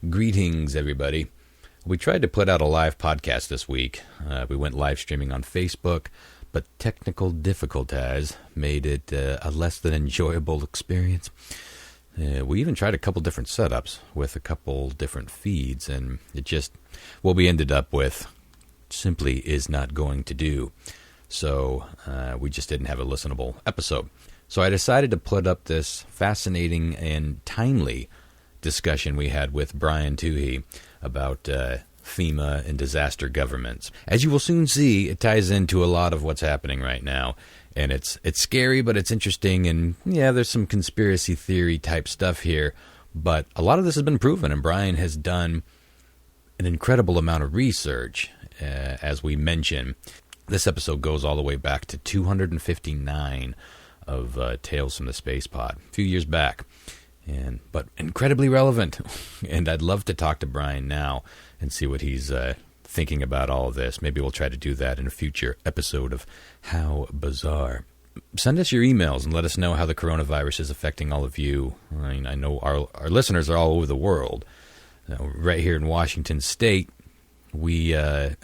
Greetings, everybody. We tried to put out a live podcast this week. We went live streaming on Facebook, but technical difficulties made it a less than enjoyable experience. We even tried a couple different setups with a couple different feeds, and it just, what we ended up with simply is not going to do. So we just didn't have a listenable episode. So I decided to put up this fascinating and timely discussion we had with Brian Tuohy about FEMA and disaster governments. As you will soon see, it ties into a lot of what's happening right now. And it's scary, but it's interesting. And yeah, there's some conspiracy theory type stuff here. But a lot of this has been proven, and Brian has done an incredible amount of research, as we mentioned. This episode goes all the way back to 259 of Tales from the Spacepod, a few years back. But incredibly relevant. And I'd love to talk to Brian now and see what he's thinking about all of this. Maybe we'll try to do that in a future episode of How Bizarre. Send us your emails and let us know how the coronavirus is affecting all of you. I mean, I know our listeners are all over the world. Right here in Washington State, we, I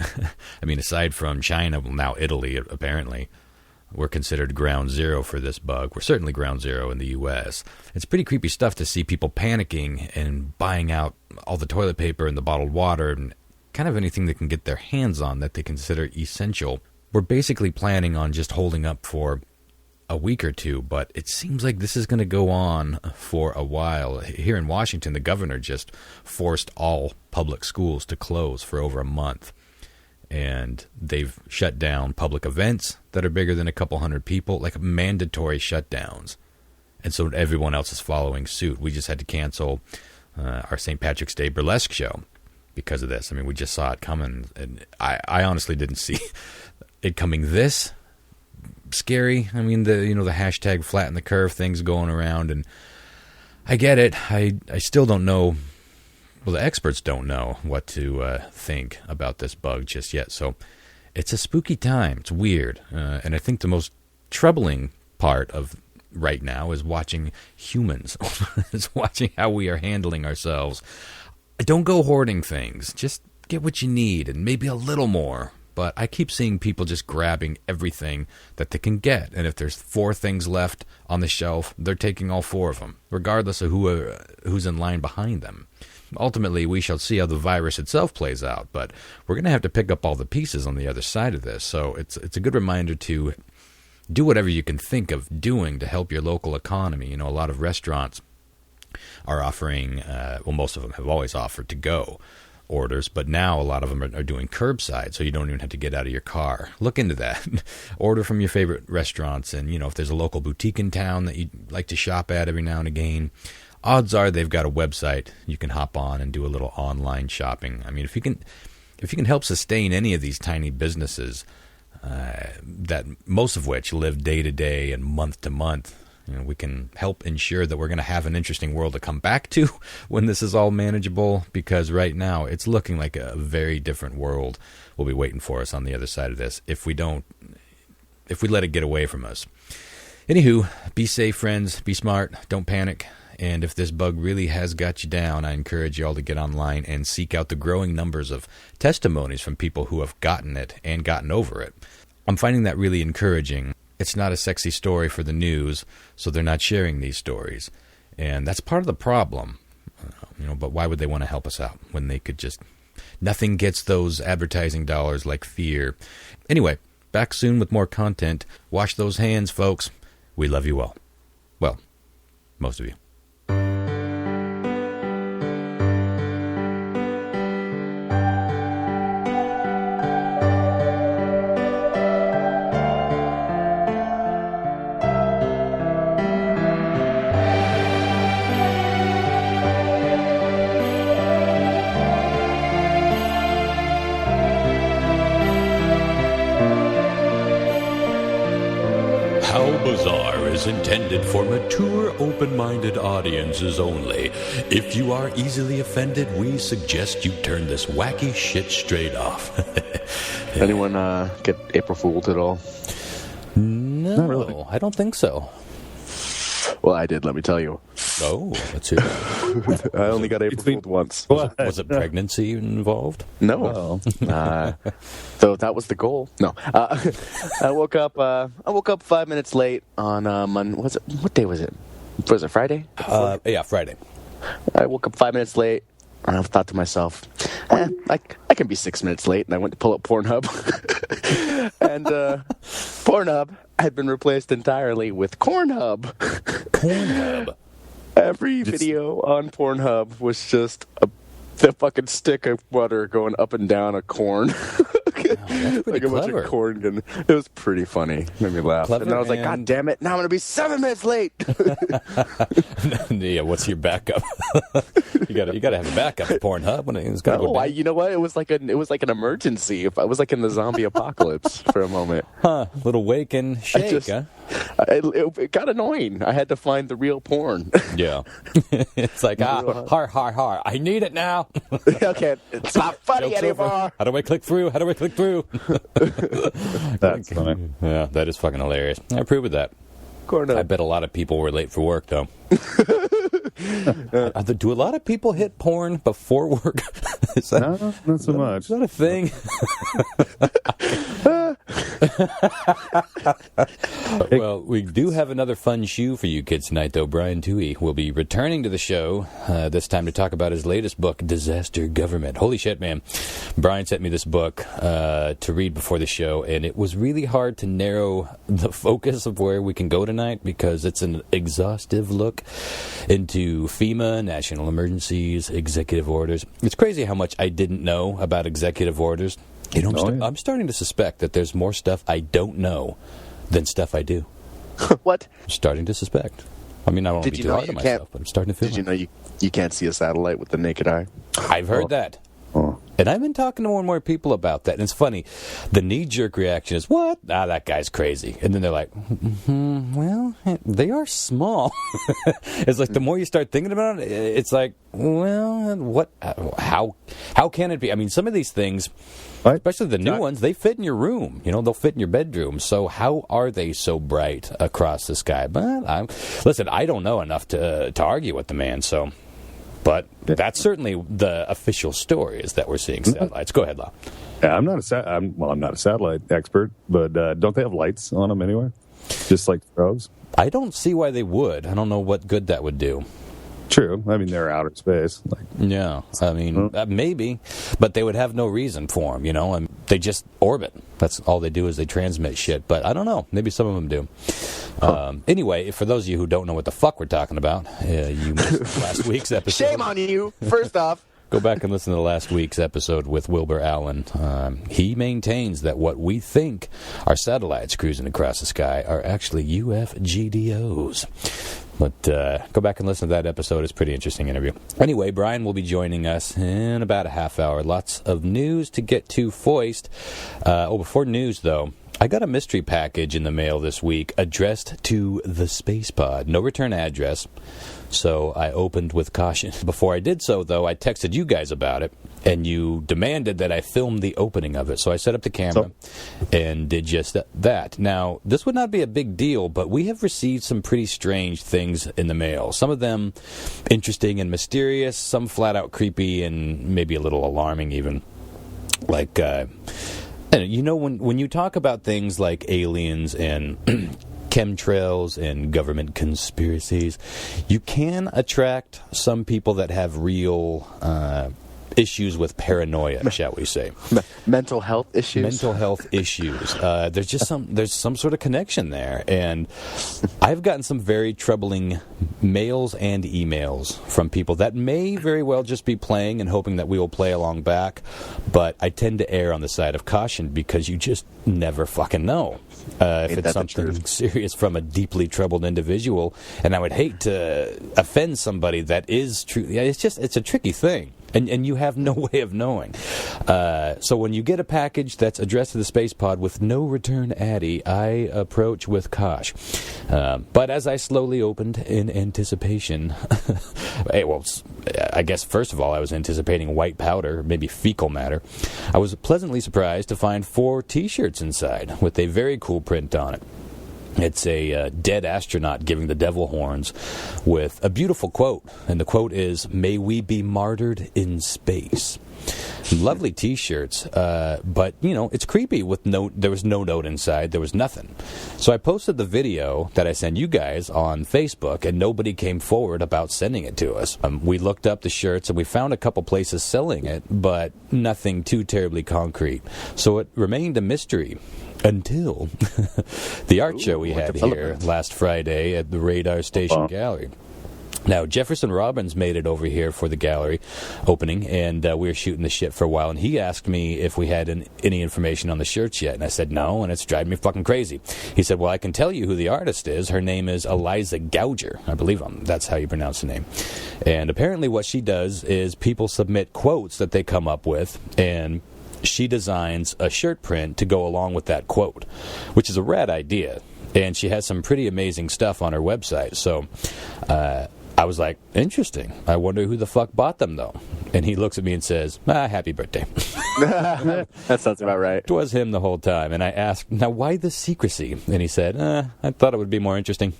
mean, aside from China, well, now Italy, apparently, we're considered ground zero for this bug. We're certainly ground zero in the U.S. It's pretty creepy stuff to see people panicking and buying out all the toilet paper and the bottled water and kind of anything they can get their hands on that they consider essential. We're basically planning on just holding up for a week or two, but it seems like this is going to go on for a while. Here in Washington, the governor just forced all public schools to close for over a month. And they've shut down public events that are bigger than a couple hundred people, like mandatory shutdowns. And so everyone else is following suit. We just had to cancel our St. Patrick's Day burlesque show because of this. I mean, we just saw it coming. And I honestly didn't see it coming this scary. I mean, the hashtag flatten the curve thing's going around. And I get it. I still don't know. Well, the experts don't know what to think about this bug just yet. So it's a spooky time. It's weird. And I think the most troubling part of right now is watching humans. It's watching how we are handling ourselves. Don't go hoarding things. Just get what you need and maybe a little more. But I keep seeing people just grabbing everything that they can get. And if there's 4 things left on the shelf, they're taking all 4 of them, regardless of who's in line behind them. Ultimately, we shall see how the virus itself plays out, but we're going to have to pick up all the pieces on the other side of this. So it's a good reminder to do whatever you can think of doing to help your local economy. You know, a lot of restaurants are offering, well, most of them have always offered to-go orders, but now a lot of them are doing curbside, so you don't even have to get out of your car. Look into that. Order from your favorite restaurants, and, if there's a local boutique in town that you'd like to shop at every now and again, odds are they've got a website you can hop on and do a little online shopping. I mean, if you can help sustain any of these tiny businesses, that most of which live day to day and month to month, we can help ensure that we're going to have an interesting world to come back to when this is all manageable. Because right now it's looking like a very different world will be waiting for us on the other side of this if we let it get away from us. Anywho, be safe, friends. Be smart. Don't panic. And if this bug really has got you down, I encourage you all to get online and seek out the growing numbers of testimonies from people who have gotten it and gotten over it. I'm finding that really encouraging. It's not a sexy story for the news, so they're not sharing these stories. And that's part of the problem. But why would they want to help us out when they could just... Nothing gets those advertising dollars like fear. Anyway, back soon with more content. Wash those hands, folks. We love you all. Well, most of you. Is intended for mature, open-minded audiences only. If you are easily offended, we suggest you turn this wacky shit straight off. Anyone get April Fooled at all? No, Not really. I don't think so. Well, I did, let me tell you. Oh, let's hear it. I only got April Fooled once. Was it pregnancy involved? No. So that was the goal. No. I woke up 5 minutes late on what day was it? Was it Friday? Yeah, Friday. I woke up 5 minutes late, and I thought to myself, I can be 6 minutes late, and I went to pull up Pornhub. And Pornhub had been replaced entirely with Cornhub. Pornhub? Every video on Pornhub was just the fucking stick of butter going up and down a corn. That's pretty like a clever. bunch of corn. It was pretty funny. Made me laugh. Clever, and then I was like, God damn it, now I'm going to be 7 minutes late. Yeah, what's your backup? you gotta have a backup at Pornhub when it's gotta go down. You know what? It was like an emergency. If I was like in the zombie apocalypse for a moment. Little wake and shake, huh? It got annoying. I had to find the real porn. Yeah. It's like, har. I need it now. Okay, it's not funny Joke's anymore. over. How do I click through? That's funny. Yeah, that is fucking hilarious. I approve of that. I bet a lot of people were late for work, though. Do a lot of people hit porn before work? No, not so much. Is that a thing? Well, we do have another fun shoe for you kids tonight, though. Brian Tuohy will be returning to the show, this time to talk about his latest book, Disaster Government. Holy shit, man. Brian sent me this book to read before the show, and it was really hard to narrow the focus of where we can go tonight because it's an exhaustive look into FEMA, national emergencies, executive orders. It's crazy how much I didn't know about executive orders. You know, I'm starting to suspect that there's more stuff I don't know than stuff I do. What? I'm starting to suspect. I mean, I don't want to be too hard on myself, but I'm starting to feel Did you know you can't see a satellite with the naked eye? I've heard that. Oh. And I've been talking to more and more people about that. And it's funny. The knee-jerk reaction is, what? That guy's crazy. And then they're like, well, they are small. It's like the more you start thinking about it, it's like, well, what? How can it be? I mean, some of these things, especially the new ones, they fit in your room. You know, they'll fit in your bedroom. So how are they so bright across the sky? But listen, I don't know enough to argue with the man, so... But that's certainly the official story, is that we're seeing satellites. Go ahead, Lau. Yeah, I'm not a satellite expert, but don't they have lights on them anywhere? Just like strobes? I don't see why they would. I don't know what good that would do. True. I mean, they're outer space. Yeah, I mean, maybe, but they would have no reason for them, you know, and they just orbit. That's all they do is they transmit shit, but I don't know. Maybe some of them do. Anyway, for those of you who don't know what the fuck we're talking about, you missed last week's episode. Shame on you, first off. Go back and listen to last week's episode with Wilbur Allen. He maintains that what we think are satellites cruising across the sky are actually UFGDOs. But go back and listen to that episode. It's a pretty interesting interview. Anyway, Brian will be joining us in about a half hour. Lots of news to get to foist. Before news, though, I got a mystery package in the mail this week addressed to the Spacepod. No return address, so I opened with caution. Before I did so, though, I texted you guys about it, and you demanded that I film the opening of it. So I set up the camera and did just that. Now, this would not be a big deal, but we have received some pretty strange things in the mail. Some of them interesting and mysterious, some flat-out creepy and maybe a little alarming even. Like... And you know, when you talk about things like aliens and chemtrails and government conspiracies, you can attract some people that have real issues with paranoia, shall we say. Mental health issues? Mental health issues. There's some sort of connection there. And I've gotten some very troubling mails and emails from people that may very well just be playing and hoping that we will play along back. But I tend to err on the side of caution because you just never fucking know. If it's something serious from a deeply troubled individual. And I would hate to offend somebody that is true. Yeah, it's a tricky thing. And you have no way of knowing. So when you get a package that's addressed to the Spacepod with no return addy, I approach with caution. But as I slowly opened in anticipation, I guess first of all I was anticipating white powder, maybe fecal matter. I was pleasantly surprised to find 4 T-shirts inside with a very cool print on it. It's a dead astronaut giving the devil horns with a beautiful quote. And the quote is, "May we be martyred in space." Lovely T-shirts, but, it's creepy with there was no note inside. There was nothing. So I posted the video that I sent you guys on Facebook, and nobody came forward about sending it to us. We looked up the shirts, and we found a couple places selling it, but nothing too terribly concrete. So it remained a mystery. Until the art show we had here last Friday at the Radar Station Gallery. Now, Jefferson Robbins made it over here for the gallery opening, and we were shooting the shit for a while, and he asked me if we had any information on the shirts yet, and I said no, and it's driving me fucking crazy. He said, well, I can tell you who the artist is. Her name is Eliza Gouger. I believe that's how you pronounce the name. And apparently what she does is people submit quotes that they come up with, and she designs a shirt print to go along with that quote, which is a rad idea. And she has some pretty amazing stuff on her website. So I was like, interesting. I wonder who the fuck bought them, though. And he looks at me and says, happy birthday. That sounds about right. It was him the whole time. And I asked, now, why the secrecy? And he said, I thought it would be more interesting.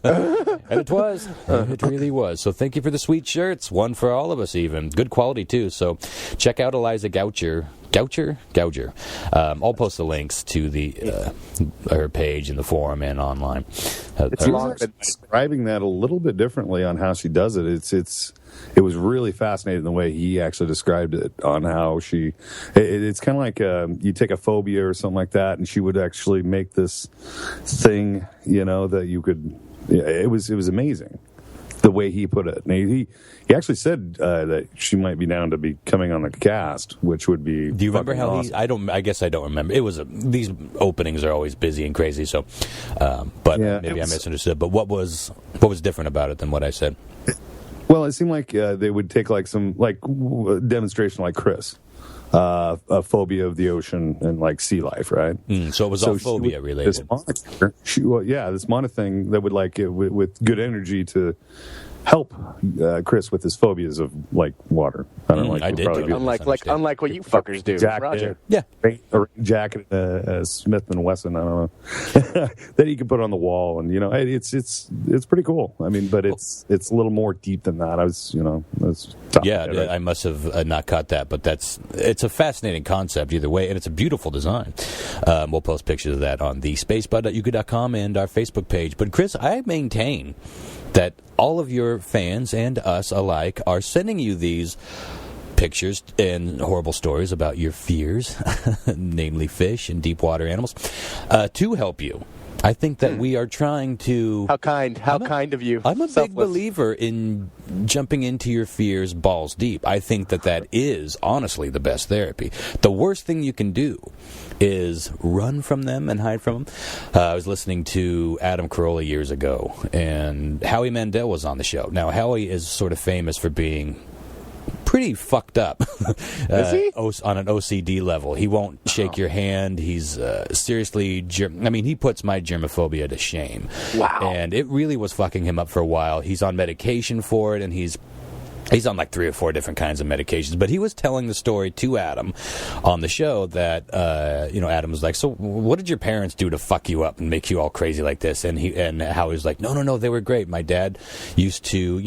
And it was. It really was. So thank you for the sweet shirts. One for all of us, even. Good quality, too. So check out Eliza Gouger. Gouger. I'll post the links to her page in the forum and online. It's long. Describing that a little bit differently on how she does it. It was really fascinating the way he actually described it on how it's kind of like you take a phobia or something like that, and she would actually make this thing, that you could. It was amazing the way he put it. And he actually said that she might be down to be coming on the cast, which would be. Do you remember how awesome. I guess I don't remember. It was these openings are always busy and crazy. So, but maybe I misunderstood. But what was different about it than what I said? Well, it seemed like they would take some demonstration like Chris. A phobia of the ocean and sea life, right? So it was all phobia related. This monitor thing that would with good energy to help Chris with his phobias of water. I don't I did too. Unlike what you fuckers do, Roger. Yeah, a jacket, Smith and Wesson. I don't know that you can put on the wall, and it's pretty cool. I mean, but it's a little more deep than that. That's tough. Yeah, right? I must have not caught that, but it's a fascinating concept either way, and it's a beautiful design. We'll post pictures of that on the Spacepod.uka.com and our Facebook page. But Chris, I maintain that all of your fans and us alike are sending you these pictures and horrible stories about your fears, namely fish and deep water animals, to help you. I think that we are trying to... How kind of you. I'm a big believer in jumping into your fears balls deep. I think that is, honestly, the best therapy. The worst thing you can do is run from them and hide from them. I was listening to Adam Carolla years ago, and Howie Mandel was on the show. Now, Howie is sort of famous for being pretty fucked up. Is he? On an OCD level. He won't shake your hand. He's seriously... he puts my germophobia to shame. Wow. And it really was fucking him up for a while. He's on medication for it, and he's on 3 or 4 different kinds of medications. But he was telling the story to Adam on the show that, Adam was like, so what did your parents do to fuck you up and make you all crazy like this? And Howie was like, no, they were great. My dad used to,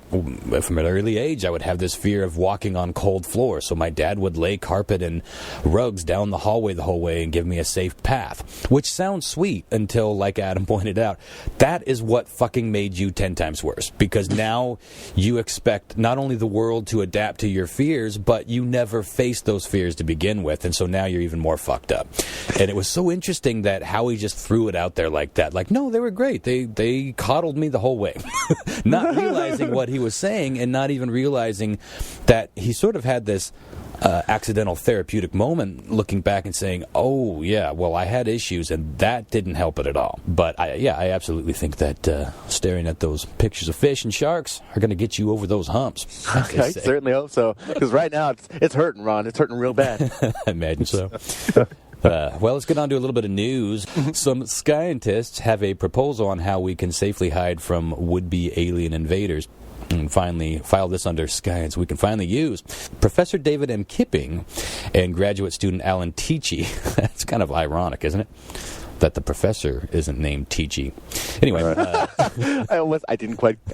from an early age, I would have this fear of walking on cold floors. So my dad would lay carpet and rugs down the hallway the whole way and give me a safe path, which sounds sweet until, like Adam pointed out, that is what fucking made you 10 times worse. Because now you expect not only the world to adapt to your fears, but you never faced those fears to begin with. And so now you're even more fucked up. And it was so interesting that Howie just threw it out there like that. Like, no, they were great. They coddled me the whole way. Not realizing what he was saying and not even realizing that he sort of had this accidental therapeutic moment looking back and saying, oh, yeah, well, I had issues and that didn't help it at all. But I absolutely think that staring at those pictures of fish and sharks are going to get you over those humps. I certainly hope so. Because right now it's hurting, Ron. It's hurting real bad. I imagine so. Well, let's get on to a little bit of news. Some scientists have a proposal on how we can safely hide from would-be alien invaders. And finally file this under science we can finally use. Professor David M. Kipping and graduate student Alan Tichy, that's kind of ironic, isn't it? that the professor isn't named Teachy. Anyway, I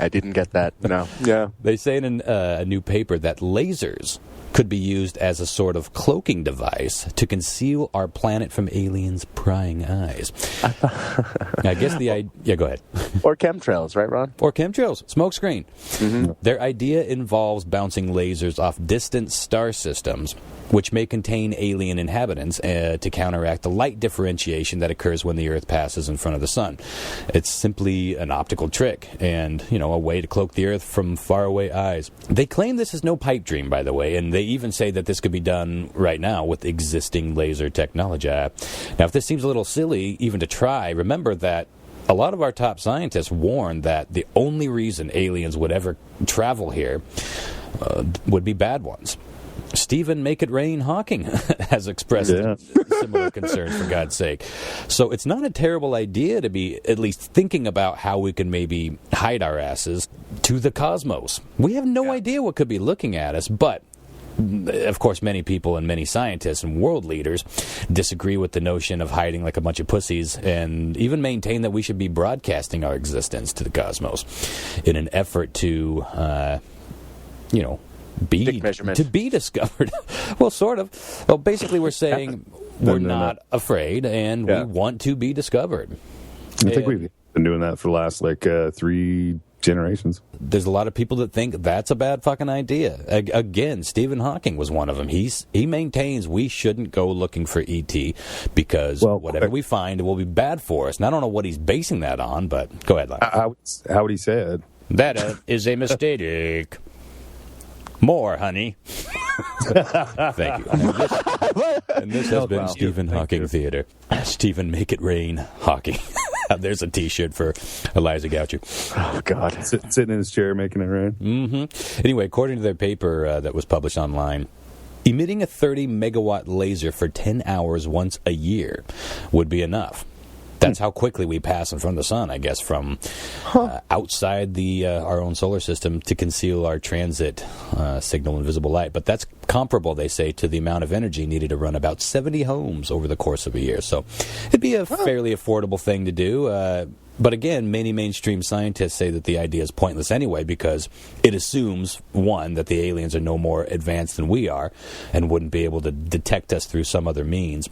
didn't get that. No. Yeah. They say in a new paper that lasers could be used as a sort of cloaking device to conceal our planet from aliens' prying eyes. I guess yeah, go ahead. Or chemtrails, right, Ron? Or chemtrails, smokescreen. Mm-hmm. Their idea involves bouncing lasers off distant star systems, which may contain alien inhabitants to counteract the light differentiation that occurs when the Earth passes in front of the sun. It's simply an optical trick and, a way to cloak the Earth from faraway eyes. They claim this is no pipe dream, by the way, and they even say that this could be done right now with existing laser technology. Now, if this seems a little silly even to try, remember that a lot of our top scientists warn that the only reason aliens would ever travel here would be bad ones. Stephen Make It Rain Hawking has expressed similar concerns, for God's sake. So it's not a terrible idea to be at least thinking about how we can maybe hide our asses to the cosmos. We have no idea what could be looking at us, but of course, many people and many scientists and world leaders disagree with the notion of hiding like a bunch of pussies and even maintain that we should be broadcasting our existence to the cosmos in an effort to, be discovered. Well, sort of. Well, basically, we're saying we're not afraid and we want to be discovered. I think we've been doing that for the last 3 generations. There's a lot of people that think that's a bad fucking idea. Again, Stephen Hawking was one of them. He maintains we shouldn't go looking for ET because whatever we find will be bad for us. And I don't know what he's basing that on, but go ahead, Lon. How would he say it? That is a mistake. More, honey. Thank you. And this has been Stephen Hawking Theater. Stephen Make It Rain Hawking. There's a T-shirt for Eliza Goucher. Oh, God. Sitting in his chair making it rain. Mm-hmm. Anyway, according to their paper that was published online, emitting a 30-megawatt laser for 10 hours once a year would be enough. That's how quickly we pass in front of the sun, I guess, from outside our own solar system to conceal our transit signal and visible light. But that's comparable, they say, to the amount of energy needed to run about 70 homes over the course of a year. So it'd be a fairly affordable thing to do. But again, many mainstream scientists say that the idea is pointless anyway because it assumes, one, that the aliens are no more advanced than we are and wouldn't be able to detect us through some other means.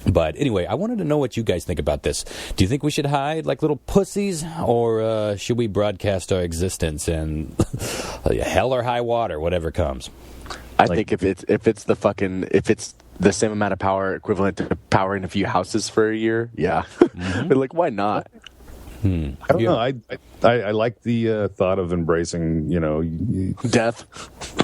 But anyway, I wanted to know what you guys think about this. Do you think we should hide like little pussies, or should we broadcast our existence and hell or high water, whatever comes? I think if it's the same amount of power equivalent to powering a few houses for a year, mm-hmm. But why not? I don't know. I like the thought of embracing, death.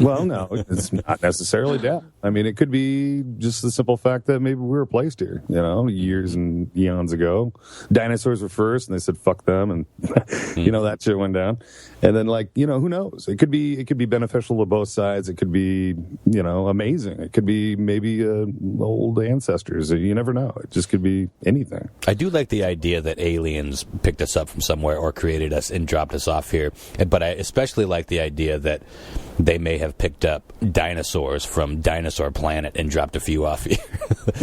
Well, no, it's not necessarily death. I mean, it could be just the simple fact that maybe we were placed here, years and eons ago. Dinosaurs were first, and they said fuck them, and that shit went down. And then, who knows? It could be beneficial to both sides. It could be, amazing. It could be maybe old ancestors. You never know. It just could be anything. I do like the idea that aliens picked us up from somewhere or created us and dropped us off here. But I especially like the idea that they may have picked up dinosaurs from Dinosaur Planet and dropped a few off here.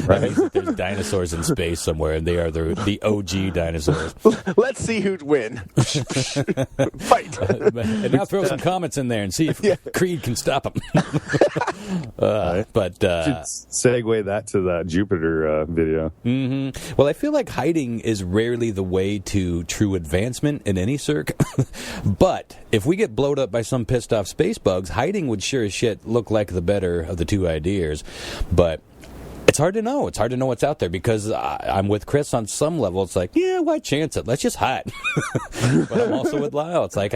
Right? There's dinosaurs in space somewhere, and they are the OG dinosaurs. Let's see who'd win. Fight. And now throw some comments in there and see if Creed can stop them. But segue that to that Jupiter video. Mm-hmm. Well, I feel like hiding is rarely the way to true advancement in any circ. But if we get blowed up by some pissed off space bugs, hiding would sure as shit look like the better of the two ideas. But it's hard to know. It's hard to know what's out there because I'm with Chris on some level. It's like, why chance it? Let's just hide. But I'm also with Lyle. It's like,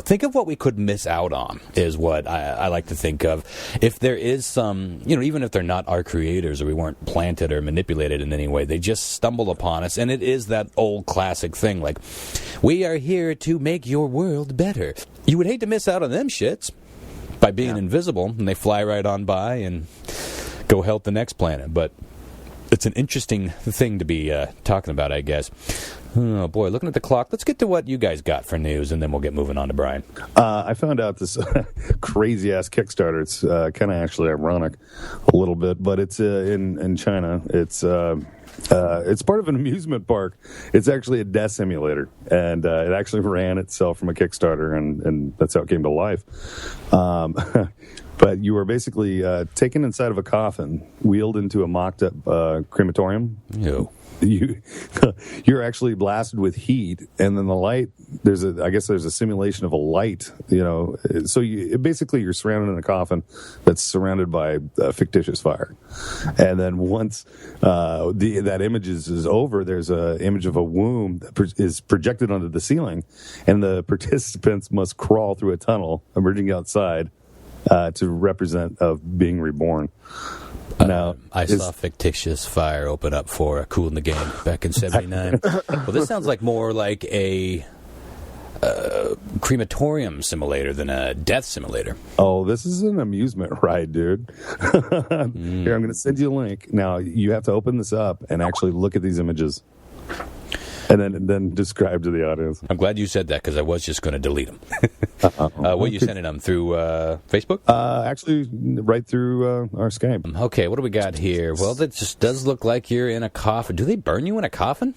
think of what we could miss out on is what I like to think of. If there is some, even if they're not our creators or we weren't planted or manipulated in any way, they just stumble upon us. And it is that old classic thing, like, we are here to make your world better. You would hate to miss out on them shits by being invisible, and they fly right on by and go help the next planet. But it's an interesting thing to be talking about, I guess. Oh, boy, looking at the clock, let's get to what you guys got for news, and then we'll get moving on to Brian. I found out this crazy-ass Kickstarter. It's kind of actually ironic a little bit, but it's in China. It's part of an amusement park. It's actually a death simulator, and it actually ran itself from a Kickstarter, and that's how it came to life. But you were basically taken inside of a coffin, wheeled into a mocked-up crematorium. Ew. You're actually blasted with heat, and then the light. I guess there's a simulation of a light. So basically you're surrounded in a coffin that's surrounded by fictitious fire, and then once that image is over, there's an image of a womb that is projected onto the ceiling, and the participants must crawl through a tunnel, emerging outside to represent of being reborn. Now, I saw fictitious fire open up for Cool in the Game back in '79. Well, this sounds like more like a crematorium simulator than a death simulator. Oh, this is an amusement ride, dude. Here, I'm going to send you a link. Now, you have to open this up and actually look at these images. And then describe to the audience. I'm glad you said that, because I was just going to delete them. What are you sending them? Through Facebook? Actually, right through our Skype. Okay, what do we got here? Well, that just does look like you're in a coffin. Do they burn you in a coffin?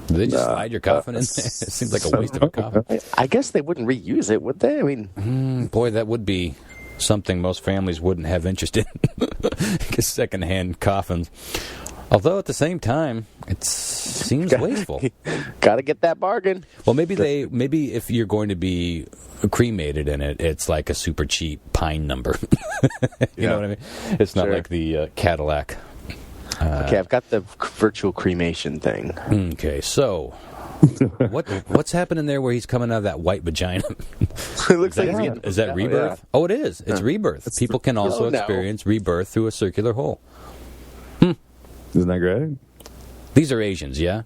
Do they just slide your coffin in there? It seems like a waste of a coffin. I guess they wouldn't reuse it, would they? I mean... boy, that would be something most families wouldn't have interest in. Secondhand coffins. Although at the same time, it seems wasteful. Got to get that bargain. Well, maybe if you're going to be cremated in it, it's like a super cheap pine number. You know what I mean? It's not like the Cadillac. Okay, I've got the virtual cremation thing. Okay, so what's happening there where he's coming out of that white vagina? It looks like is that rebirth? Yeah. Oh, it is. It's rebirth. People can also experience rebirth through a circular hole. Isn't that great? These are Asians, yeah?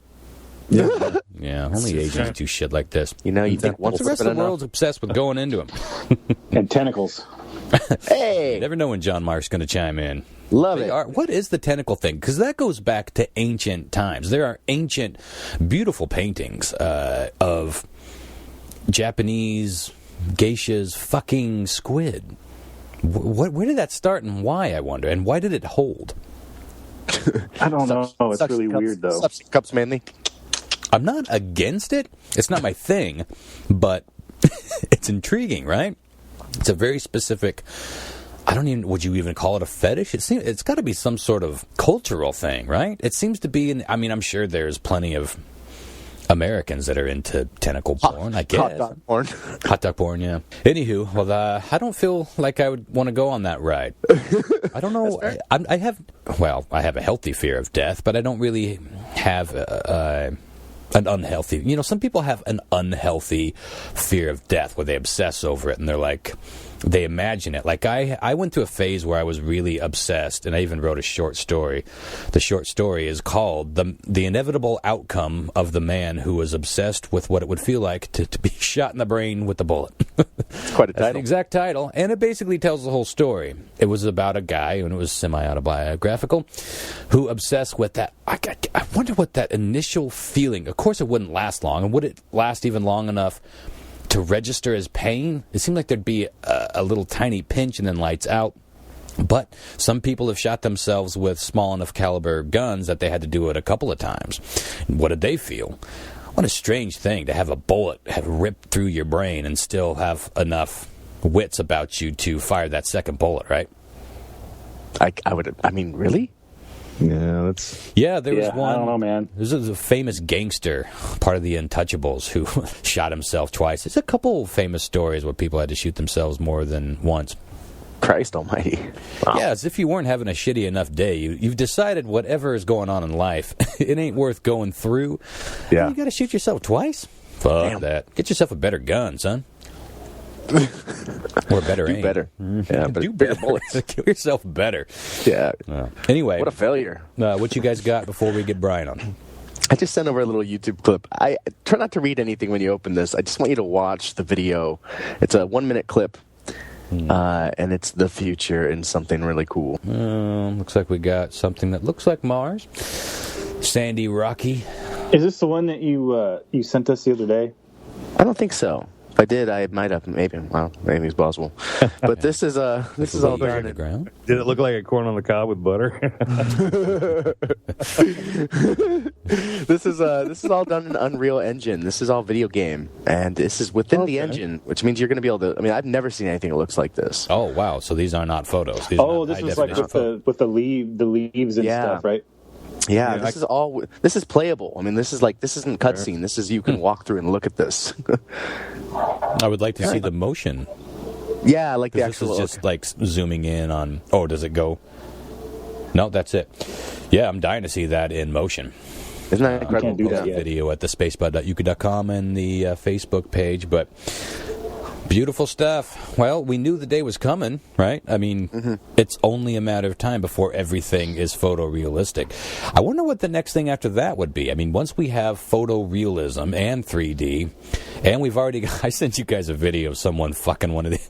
Yeah. Yeah, only Asians do shit like this. You think once the rest of the world's obsessed with going into them. And tentacles. Hey! You never know when John Mark's going to chime in. Love it. What is the tentacle thing? Because that goes back to ancient times. There are ancient, beautiful paintings of Japanese geishas fucking squid. Where did that start and why, I wonder? And why did it hold? I don't know. It's really weird, though. Suction cups, mainly. I'm not against it. It's not my thing, but it's intriguing, right? It's a very specific... would you even call it a fetish? It's got to be some sort of cultural thing, right? It seems to be, I'm sure there's plenty of Americans that are into tentacle porn, I guess. Hot dog porn. Hot dog porn, yeah. Anywho, well, I don't feel like I would want to go on that ride. I don't know. I have a healthy fear of death, but I don't really have an unhealthy... some people have an unhealthy fear of death where they obsess over it and they're like... They imagine it. Like I went through a phase where I was really obsessed, and I even wrote a short story. The short story is called The Inevitable Outcome of the Man Who Was Obsessed with What It Would Feel Like to be Shot in the Brain with a Bullet. It's quite a title. That's the exact title, and it basically tells the whole story. It was about a guy, and it was semi-autobiographical, who obsessed with that. I wonder what that initial feeling... Of course it wouldn't last long, and would it last even long enough to register as pain? It seemed like there'd be a little tiny pinch and then lights out. But some people have shot themselves with small enough caliber guns that they had to do it a couple of times. What did they feel? What a strange thing to have a bullet have ripped through your brain and still have enough wits about you to fire that second bullet, right? Really? Yeah, there was one. I don't know, man. This is a famous gangster, part of the Untouchables, who shot himself twice. There's a couple famous stories where people had to shoot themselves more than once. Christ almighty. Wow. Yeah, as if you weren't having a shitty enough day. You've decided whatever is going on in life, it ain't worth going through. Yeah. You got to shoot yourself twice? Fuck that. Get yourself a better gun, son. Or better aim. Do better. Yeah, but do better bullets. Kill yourself better. Yeah. Anyway. What a failure. What you guys got before we get Brian on? I just sent over a little YouTube clip. I try not to read anything when you open this. I just want you to watch the video. It's a 1-minute clip. And it's the future and something really cool. Looks like we got something that looks like Mars. Sandy, rocky. Is this the one that you sent us the other day? I don't think so. If I did, I might have. Maybe. Well, maybe it's possible. But this is all done. The ground. Did it look like a corn on the cob with butter? This is all done in Unreal Engine. This is all video game, and this is within the engine, which means you're going to be able to. I mean, I've never seen anything that looks like this. Oh wow! So these are not photos. These are not This high was like definition. with the leaves and stuff, right? Yeah, this is playable. I mean, this isn't cutscene. This is you can walk through and look at this. I would like to see the motion. Yeah, like the This actual. is just like zooming in on. Oh, does it go? No, that's it. Yeah, I'm dying to see that in motion. Isn't that incredible? Can't do that yet. Video at the spacepod.yuka.com and the Facebook page, but beautiful stuff. Well, we knew the day was coming, right? I mean, It's only a matter of time before everything is photorealistic. I wonder what the next thing after that would be. I mean, once we have photorealism and 3D, and we've already... I sent you guys a video of someone fucking one of these...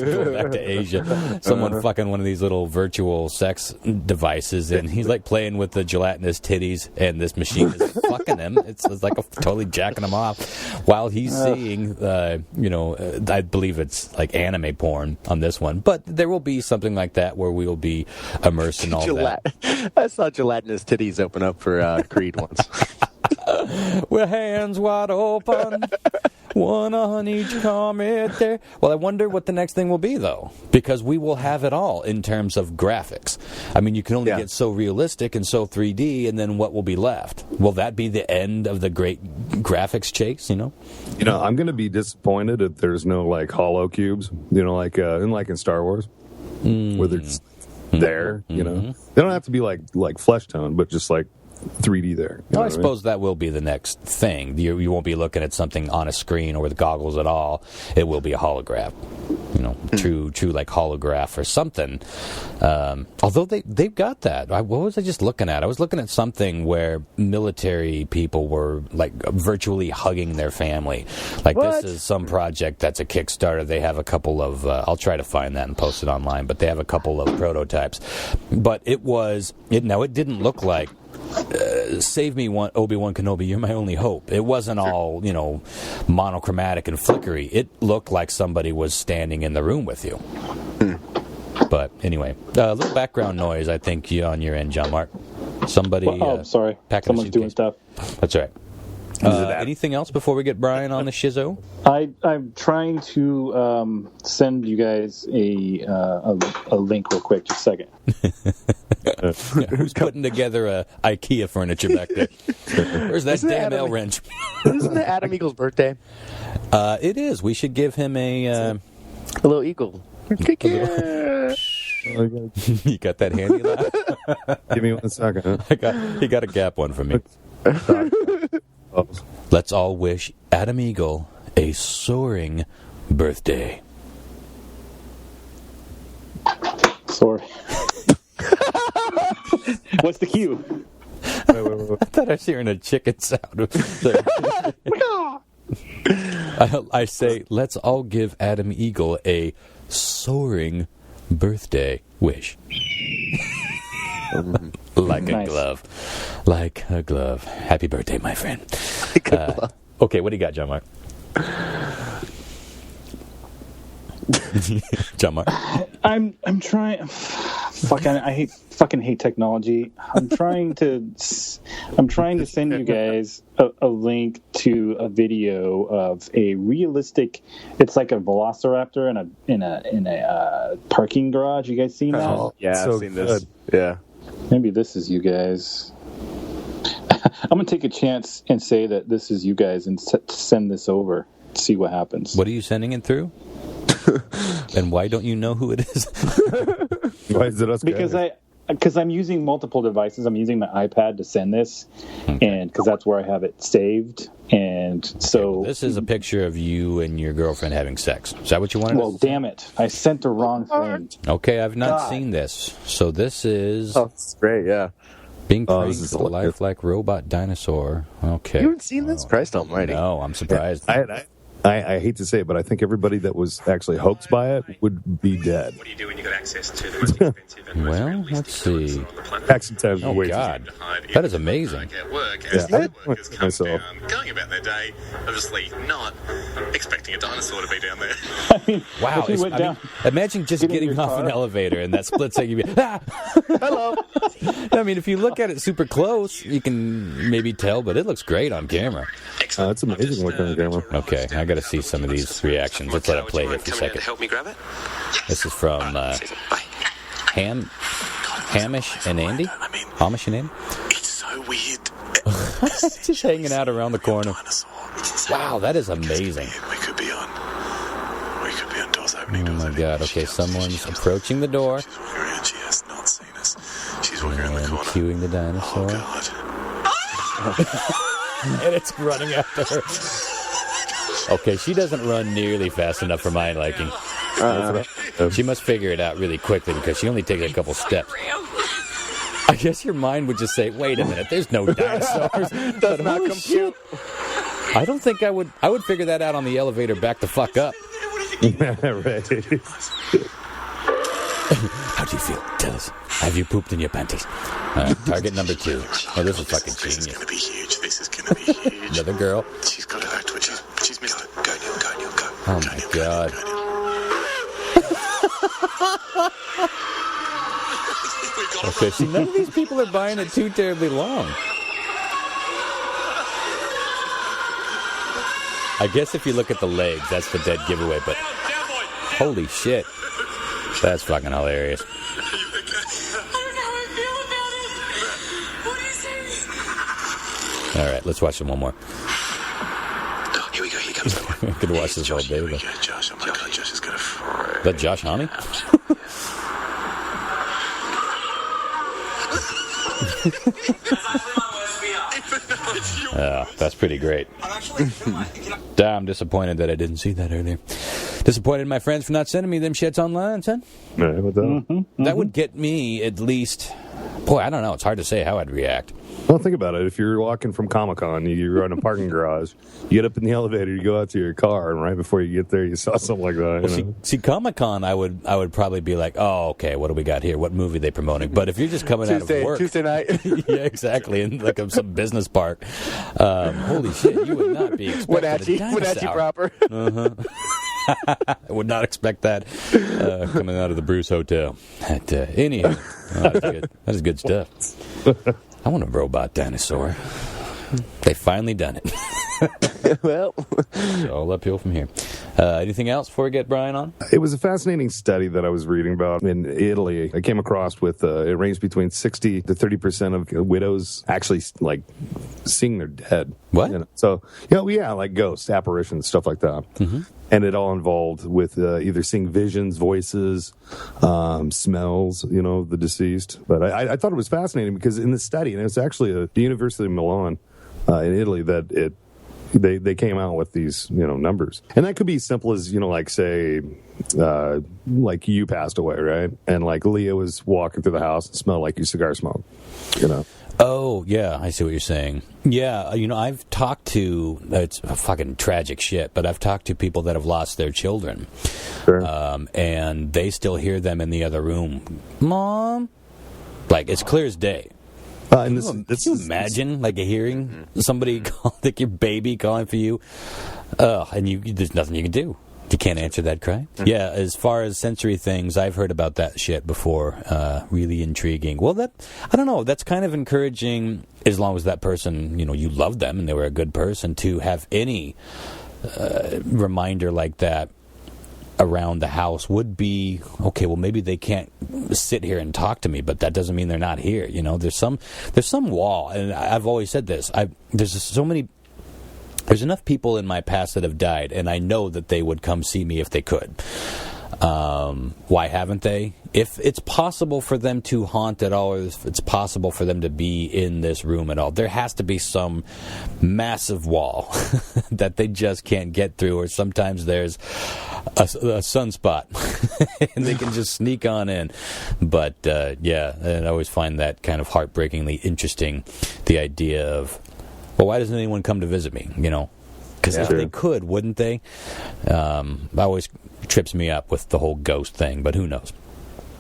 going back to Asia. Someone fucking one of these little virtual sex devices, and he's like playing with the gelatinous titties, and this machine is fucking him. It's like totally jacking him off while he's seeing, I believe it's like anime porn on this one, but there will be something like that where we'll be immersed in all that. I saw gelatinous titties open up for Creed once. With hands wide open, one on each comet there. Well, I wonder what the next thing will be, though, because we will have it all in terms of graphics. I mean, you can only get so realistic and so 3D, and then what will be left? Will that be the end of the great graphics chase, I'm going to be disappointed if there's no, like, hollow cubes, like in Star Wars, where it's there, They don't have to be, like flesh tone, but just, like, 3D there. Well, I suppose that will be the next thing. You won't be looking at something on a screen or with goggles at all. It will be a holograph, true like holograph or something. Although they've got that. What was I just looking at? I was looking at something where military people were like virtually hugging their family. Like This is some project that's a Kickstarter. They have a couple of. I'll try to find that and post it online. But they have a couple of prototypes. But it didn't look like. Save me, Obi-Wan Kenobi, you're my only hope. It wasn't all, monochromatic and flickery. It looked like somebody was standing in the room with you. But anyway, a little background noise, I think, on your end, John Mark. Somebody... sorry. Someone's doing stuff. That's all right. Anything else before we get Brian on the shizzo? I'm trying to send you guys a link real quick. Just a second. Who's putting together IKEA furniture back there? Where's that damn L wrench? Isn't it Adam Eagle's birthday? It is. We should give him a little eagle. You got that handy laugh? Give me 1 second. He got a Gap one for me. Let's all wish Adam Eagle a soaring birthday. Sorry. What's the cue? Wait. I thought I was hearing a chicken sound. I say, let's all give Adam Eagle a soaring birthday wish. Like a glove. Like a glove. Happy birthday, my friend. Okay, what do you got, John Mark? John Mark? I'm trying. I fucking hate technology. I'm trying to send you guys a link to a video of a realistic. It's like a velociraptor in a parking garage. You guys seen that? Oh, yeah, I've seen this. Yeah. Maybe this is you guys. I'm gonna take a chance and say that this is you guys and send this over. See what happens. What are you sending it through? And why don't you know who it is? Why is it us? Because I'm using multiple devices. I'm using my iPad to send this, and because that's where I have it saved. And so this is a picture of you and your girlfriend having sex. Is that what you wanted? Well, damn it! I sent the wrong thing. Okay, I've not seen this. So this is. Oh, it's great. Yeah. Being pranked with a lifelike robot dinosaur. Okay. You haven't seen this? Christ almighty. No, I'm surprised. I I hate to say it, but I think everybody that was actually hoaxed by it would be dead. What do you do when you got access to the most expensive and most Well, realistic let's see. dinosaur on the planet? Accident times Oh, way God. That is amazing. At work, Yeah, as the I workers come myself. down, going about their day, obviously not expecting a dinosaur to be down there. I mean, Wow. if you went down, Imagine just get in getting your off an car. elevator and that split second you'd be, ah! Hello. I mean, if you look at it super close, you can maybe tell, but it looks great on camera. Excellent. It's amazing looking on camera. Okay, I got to see some of these reactions. Let's let it play here for a Coming out to second. help me grab it? This is from Bye. Hamish and Andy. I mean, Hamish and Andy. it's so weird. Just hanging out around the corner. Dinosaur. Wow, that is amazing. We could be on doors opening. Oh my God. Okay, someone's approaching the door She's walking around. She has not seen us. She's walking around the and corner. cueing the dinosaur, God. and it's running after her. Okay, she doesn't run nearly fast enough for my liking. She must figure it out really quickly because she only takes a couple steps. I guess your mind would just say, "Wait a minute, there's no dinosaurs." Does not compute. I don't think I would. I would figure that out on the elevator back the fuck up. Right. How do you feel? Tell us. Have you pooped in your panties? Target number 2. Oh, this is fucking This is genius. going to be huge. This is going to be huge. Another girl. She's got it back to it. She's missed it. Go, Neil, go, Neil, go. Oh Go, my Neil, God. Go, Neil. Okay, see, none of these people are buying it too terribly long. I guess if you look at the legs, that's the dead giveaway, but holy shit. That's fucking hilarious. I don't know how I feel about it. What is it? All right, let's watch them one more. Oh, here we go. Here comes the one. I could watch this all day. Here we Though. go, Josh. Oh my God, Josh is going to... Is that Josh Homme? That's pretty great. I'm disappointed that I didn't see that earlier. Disappointed in my friends for not sending me them shits online, son. Right, what the- That would get me at least... Boy, I don't know. It's hard to say how I'd react. Well, think about it. If you're walking from Comic-Con, you're in a parking garage, you get up in the elevator, you go out to your car, and right before you get there, you saw something like that. Well, You know? see, Comic-Con, I would probably be like, oh, okay, what do we got here? What movie are they promoting? But if you're just coming out of work... Tuesday night. Yeah, exactly, in like some business park. Holy shit, you would not be expecting a dinosaur. Wenatchee proper. I would not expect that coming out of the Bruce Hotel. Anyhow, that's good. That is good stuff. I want a robot dinosaur. They finally done it. Well, It's all uphill from here. Anything else before we get Brian on? It was a fascinating study that I was reading about in Italy. I came across with it ranged between 60 to 30% of widows actually like seeing their dead. What? You know? So, yeah, like ghosts, apparitions, stuff like that. Mm-hmm. And it all involved with either seeing visions, voices, smells, the deceased. But I thought it was fascinating because in this study, and it was actually the University of Milan in Italy that they came out with these numbers, and that could be simple as like say like you passed away, right, and like Leah was walking through the house and smelled like your cigar smoke, Oh, yeah, I see what you're saying. Yeah, I've talked to, it's fucking tragic shit, but I've talked to people that have lost their children. Sure. And they still hear them in the other room. Mom? Like, it's clear as day. And Can you imagine, like, hearing somebody call, like your baby calling for you? And there's nothing you can do. You can't answer that cry? Yeah, as far as sensory things, I've heard about that shit before. Really intriguing. Well, I don't know, that's kind of encouraging as long as that person, you love them and they were a good person, to have any reminder like that around the house would be, okay, well, maybe they can't sit here and talk to me, but that doesn't mean they're not here. There's some wall, and I've always said this, there's enough people in my past that have died, and I know that they would come see me if they could. Why haven't they? If it's possible for them to haunt at all, or if it's possible for them to be in this room at all, there has to be some massive wall that they just can't get through, or sometimes there's a sunspot, and they can just sneak on in. But, yeah, and I always find that kind of heartbreakingly interesting, the idea of, well, why doesn't anyone come to visit me? Because if they could, wouldn't they? That always trips me up with the whole ghost thing, but who knows?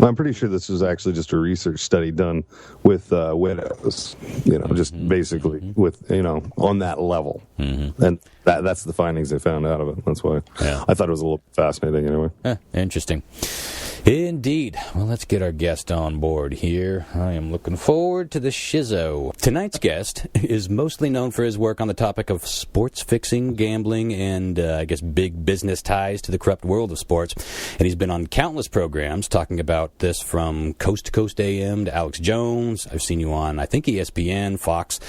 I'm pretty sure this was actually just a research study done with widows, just basically with, on that level. Mm-hmm. And that's the findings they found out of it. That's why I thought it was a little fascinating anyway. Interesting. Indeed. Well, let's get our guest on board here. I am looking forward to the shizzo. Tonight's guest is mostly known for his work on the topic of sports fixing, gambling, and I guess big business ties to the corrupt world of sports. And he's been on countless programs talking about this, from Coast to Coast AM to Alex Jones. I've seen you on, I think, ESPN, Fox.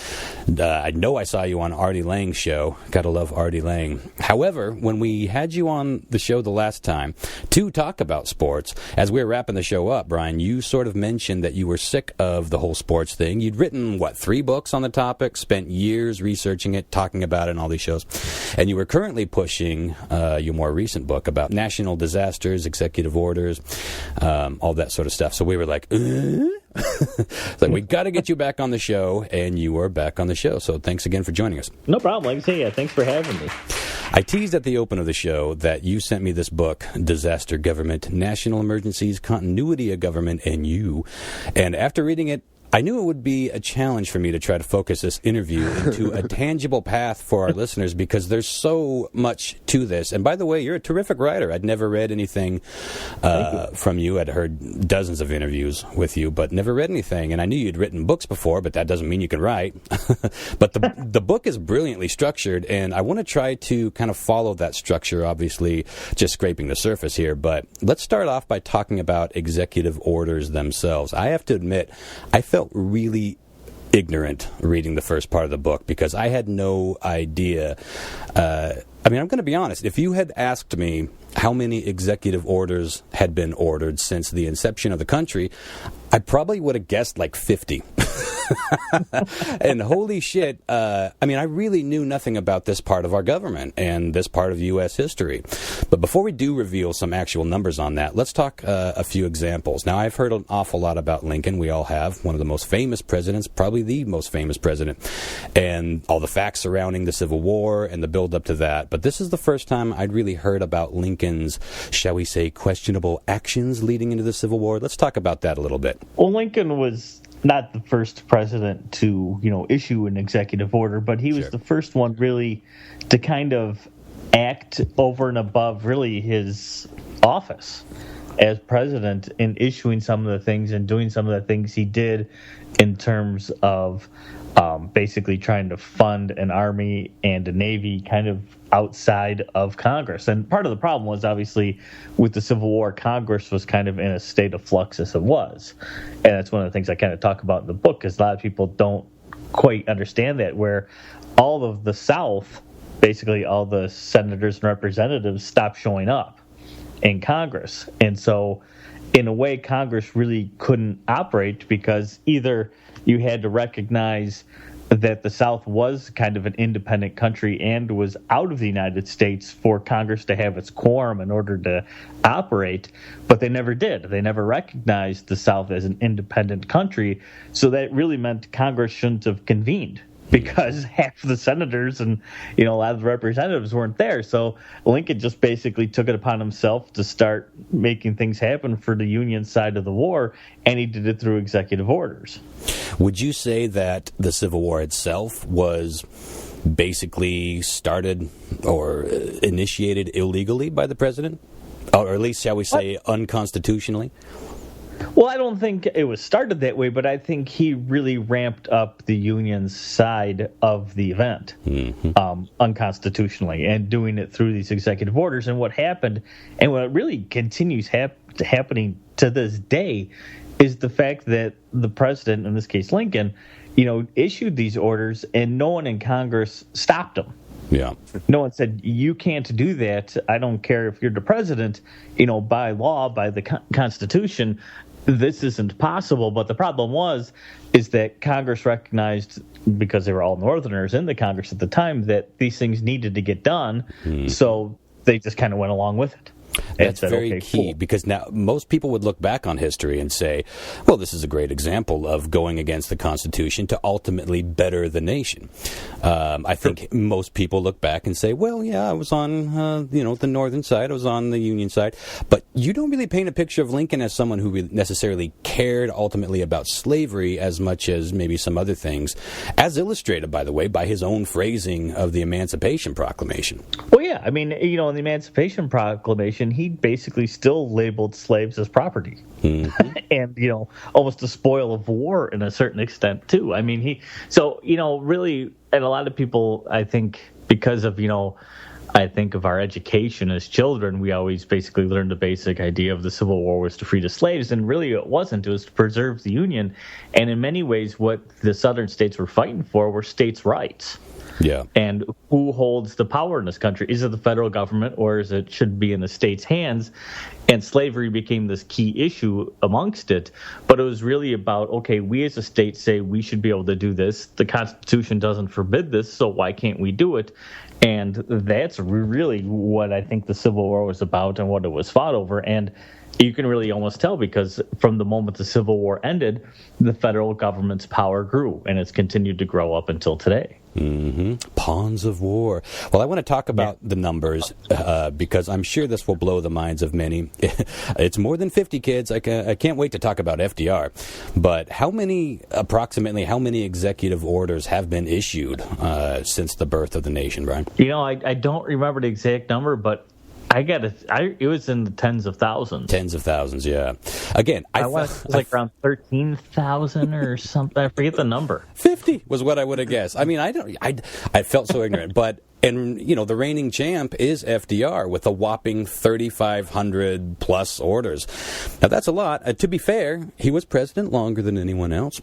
I know I saw you on Artie Lang's show. Gotta love Artie Lang. However, when we had you on the show the last time to talk about sports, as we were wrapping the show up, Brian, you sort of mentioned that you were sick of the whole sports thing. You'd written, 3 books on the topic, spent years researching it, talking about it in all these shows. And you were currently pushing your more recent book about national disasters, executive orders, all that sort of stuff. So we were like, we got to get you back on the show, and you are back on the show. So thanks again for joining us. No problem. Like I say, thanks for having me. I teased at the open of the show that you sent me this book, Disaster Government, National Emergencies, Continuity of Government, and You. And after reading it, I knew it would be a challenge for me to try to focus this interview into a tangible path for our listeners, because there's so much to this. And by the way, you're a terrific writer. I'd never read anything from you. I'd heard dozens of interviews with you, but never read anything. And I knew you'd written books before, but that doesn't mean you can write. But the book is brilliantly structured, and I want to try to kind of follow that structure, obviously just scraping the surface here. But let's start off by talking about executive orders themselves. I have to admit, I felt really ignorant reading the first part of the book, because I had no idea. I'm going to be honest. If you had asked me how many executive orders had been ordered since the inception of the country, I probably would have guessed 50. And holy shit, I really knew nothing about this part of our government and this part of U.S. history. But before we do reveal some actual numbers on that, let's talk a few examples. Now, I've heard an awful lot about Lincoln. We all have. One of the most famous presidents, probably the most famous president, and all the facts surrounding the Civil War and the build-up to that. But this is the first time I'd really heard about Lincoln's, shall we say, questionable actions leading into the Civil War. Let's talk about that a little bit. Well, Lincoln was not the first president to, issue an executive order, but he was the first one really to kind of act over and above really his office as president in issuing some of the things and doing some of the things he did in terms of basically trying to fund an army and a navy kind of outside of Congress. And part of the problem was, obviously, with the Civil War, Congress was kind of in a state of flux as it was. And that's one of the things I kind of talk about in the book, because a lot of people don't quite understand that, where all of the South, basically all the senators and representatives, stopped showing up in Congress. And so, in a way, Congress really couldn't operate, because either you had to recognize that the South was kind of an independent country and was out of the United States for Congress to have its quorum in order to operate, but they never did. They never recognized the South as an independent country, so that really meant Congress shouldn't have convened, because half of the senators and a lot of the representatives weren't there. So Lincoln just basically took it upon himself to start making things happen for the Union side of the war, and he did it through executive orders. Would you say that the Civil War itself was basically started or initiated illegally by the president? Or at least, shall we say, unconstitutionally? Well, I don't think it was started that way, but I think he really ramped up the Union's side of the event unconstitutionally, and doing it through these executive orders. And what happened, and what really continues happening to this day, is the fact that the president, in this case Lincoln, issued these orders, and no one in Congress stopped him. Yeah. No one said, you can't do that. I don't care if you're the president. By law, by the Constitution, this isn't possible. But the problem is that Congress recognized, because they were all Northerners in the Congress at the time, that these things needed to get done. So they just kind of went along with it. That's very key, because now most people would look back on history and say, well, this is a great example of going against the Constitution to ultimately better the nation. I think most people look back and say, well, yeah, I was on the northern side, I was on the Union side, but you don't really paint a picture of Lincoln as someone who necessarily cared ultimately about slavery as much as maybe some other things, as illustrated, by the way, by his own phrasing of the Emancipation Proclamation. Well, yeah, I mean, in the Emancipation Proclamation, he basically still labeled slaves as property. Mm-hmm. And, almost the spoil of war in a certain extent, too. I mean, really, and a lot of people, I think, because of, I think of our education as children, we always basically learned the basic idea of the Civil War was to free the slaves, and really it wasn't. It was to preserve the Union. And in many ways, what the southern states were fighting for were states' rights. Yeah. And who holds the power in this country? Is it the federal government, or is it should be in the states' hands? And slavery became this key issue amongst it. But it was really about, okay, we as a state say we should be able to do this. The Constitution doesn't forbid this, so why can't we do it? And that's really what I think the Civil War was about and what it was fought over. And you can really almost tell, because from the moment the Civil War ended, the federal government's power grew, and it's continued to grow up until today. Mm-hmm. Pawns of war. Well, I want to talk about the numbers because I'm sure this will blow the minds of many. It's more than 50 kids. I can't wait to talk about FDR. But approximately how many executive orders have been issued since the birth of the nation, Brian? I don't remember the exact number, but it was in the tens of thousands. Tens of thousands, yeah. Again, it was like around 13,000 or something. I forget the number. 50 was what I would have guessed. I mean, I felt so ignorant, but the reigning champ is FDR with a whopping 3,500 plus orders. Now that's a lot. To be fair, he was president longer than anyone else.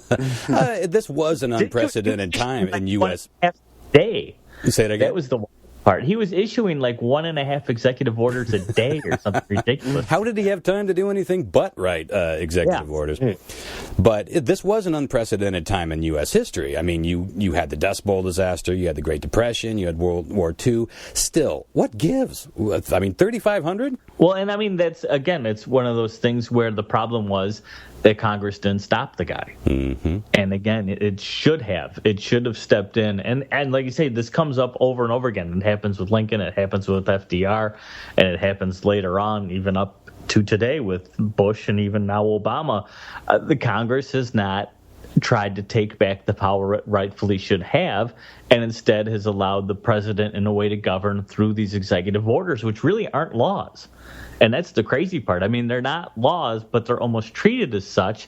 This was an unprecedented time in U.S. Day. Say it again. That was the part. He was issuing like 1.5 executive orders a day or something ridiculous. How did he have time to do anything but write executive orders? But this was an unprecedented time in U.S. history. I mean, you had the Dust Bowl disaster, you had the Great Depression, you had World War II. Still, what gives? I mean, 3,500? Well, and I mean, it's one of those things where the problem was that Congress didn't stop the guy. Mm-hmm. And again, it should have. It should have stepped in. And like you say, this comes up over and over again. It happens with Lincoln, it happens with FDR, and it happens later on, even up to today with Bush and even now Obama. The Congress has not tried to take back the power it rightfully should have, and instead has allowed the president in a way to govern through these executive orders, which really aren't laws. And that's the crazy part. I mean, they're not laws, but they're almost treated as such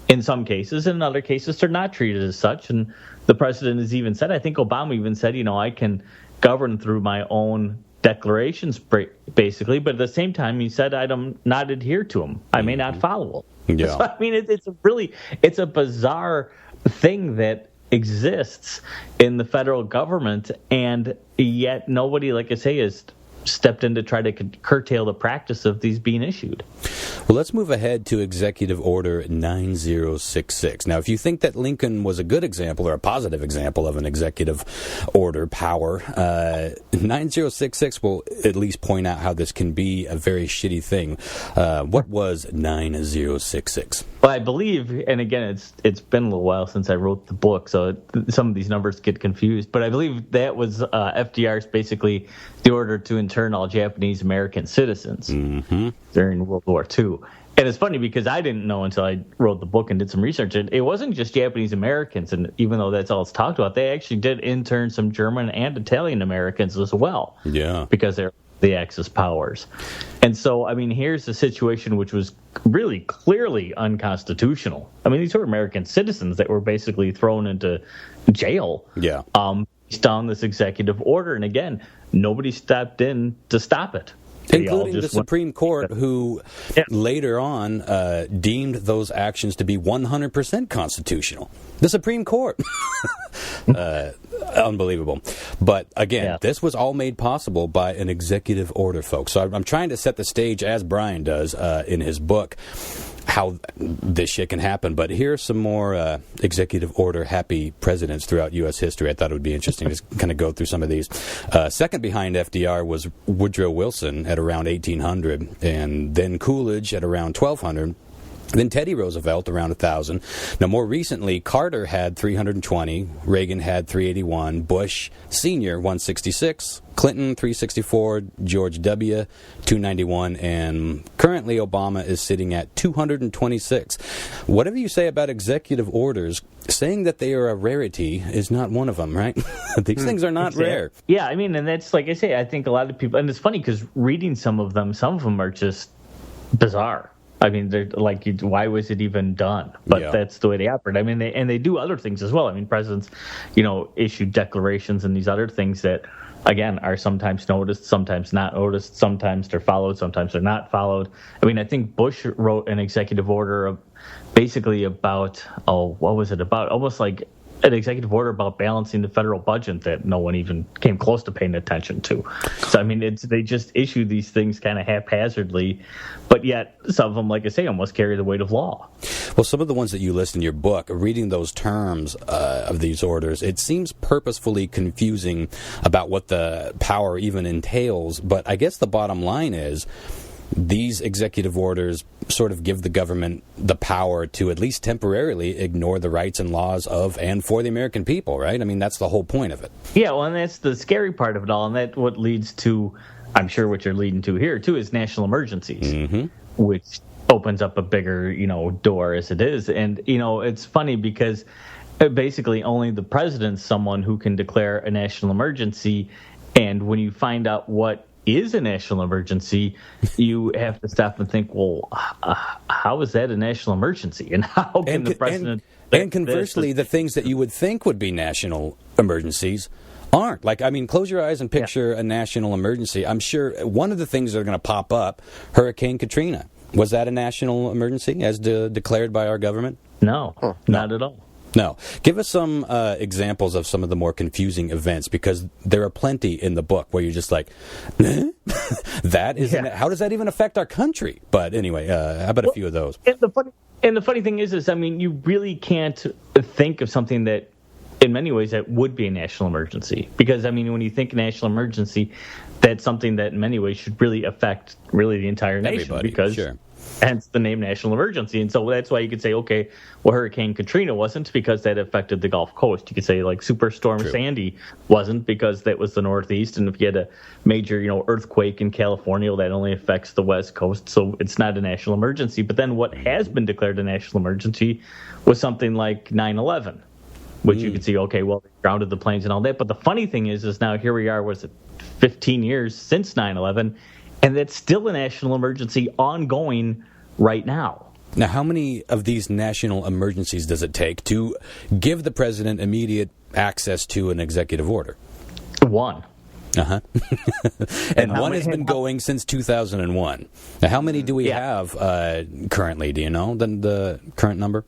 in some cases. In other cases, they're not treated as such. And the president has even said, I think Obama even said, I can govern through my own declarations, basically. But at the same time, he said, I'm not adhere to them. I may not follow them. Yeah. So, I mean, it's a bizarre thing that exists in the federal government, and yet nobody, like I say, has stepped in to try to curtail the practice of these being issued. Well, let's move ahead to Executive Order 9066. Now, if you think that Lincoln was a good example or a positive example of an executive order power, 9066 will at least point out how this can be a very shitty thing. What was 9066? Well, I believe, and again, it's been a little while since I wrote the book, so some of these numbers get confused, but I believe that was FDR's basically the order to intern all Japanese American citizens during World War II. And it's funny because I didn't know until I wrote the book and did some research. It wasn't just Japanese Americans, and even though that's all it's talked about, they actually did intern some German and Italian Americans as well. Yeah. Because they're the Axis powers. And so, I mean, here's a situation which was really clearly unconstitutional. I mean, these were American citizens that were basically thrown into jail. Yeah. Based on this executive order. And again, nobody stepped in to stop it. Including the Supreme Court, who later on deemed those actions to be 100% constitutional. The Supreme Court. Unbelievable. But again, this was all made possible by an executive order, folks. So I'm trying to set the stage as Brian does in his book. how this shit can happen. But here's some more executive order happy presidents throughout U.S. history. I thought it would be interesting to kind of go through some of these. Second behind FDR was Woodrow Wilson at around 1800, and then Coolidge at around 1200. Then Teddy Roosevelt around 1,000. Now, more recently, Carter had 320, Reagan had 381, Bush Sr. 166, Clinton 364, George W. 291, and currently Obama is sitting at 226. Whatever you say about executive orders, saying that they are a rarity is not one of them, right? These things are not rare. Yeah, I mean, and that's like I say, I think a lot of people, and it's funny because reading some of them are just bizarre. I mean, they're like, why was it even done? But that's the way they operate. I mean, they do other things as well. I mean, presidents, issue declarations and these other things that, again, are sometimes noticed, sometimes not noticed, sometimes they're followed, sometimes they're not followed. I mean, I think Bush wrote an executive order basically about, what was it about? Almost like an executive order about balancing the federal budget that no one even came close to paying attention to. So, I mean, they just issue these things kind of haphazardly, but yet some of them, like I say, almost carry the weight of law. Well, some of the ones that you list in your book, reading those terms of these orders, it seems purposefully confusing about what the power even entails, but I guess the bottom line is these executive orders sort of give the government the power to at least temporarily ignore the rights and laws of and for the American people, right? I mean, that's the whole point of it. Yeah, well, and that's the scary part of it all, and that's what leads to, I'm sure what you're leading to here, too, is national emergencies, which opens up a bigger, door as it is. And, it's funny because basically only the president's someone who can declare a national emergency, and when you find out what is a national emergency, you have to stop and think, well, how is that a national emergency? And how can the president... And conversely, the things that you would think would be national emergencies aren't. Like, I mean, close your eyes and picture a national emergency. I'm sure one of the things that are going to pop up, Hurricane Katrina. Was that a national emergency as declared by our government? No, not at all. No. Give us some examples of some of the more confusing events, because there are plenty in the book where you're just like, that isn't. How does that even affect our country? But anyway, how about a few of those? And the funny thing is, I mean, you really can't think of something that, in many ways, that would be a national emergency. Because, I mean, when you think national emergency, that's something that in many ways should really affect the entire nation. Everybody, because sure. Hence the name national emergency. And so that's why you could say, okay, well, Hurricane Katrina wasn't because that affected the Gulf Coast. You could say like Superstorm Sandy wasn't because that was the Northeast. And if you had a major, earthquake in California, that only affects the West Coast. So it's not a national emergency. But then what has been declared a national emergency was something like 9/11, which you could see, okay, well, they grounded the planes and all that. But the funny thing is now here we are, 15 years since 9/11, and that's still a national emergency ongoing right now. Now, how many of these national emergencies does it take to give the president immediate access to an executive order? One. And one has been going since 2001. Now, how many do we have currently? Do you know the current number?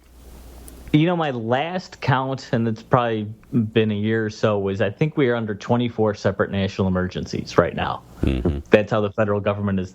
My last count, and it's probably been a year or so, was I think we are under 24 separate national emergencies right now. That's how the federal government is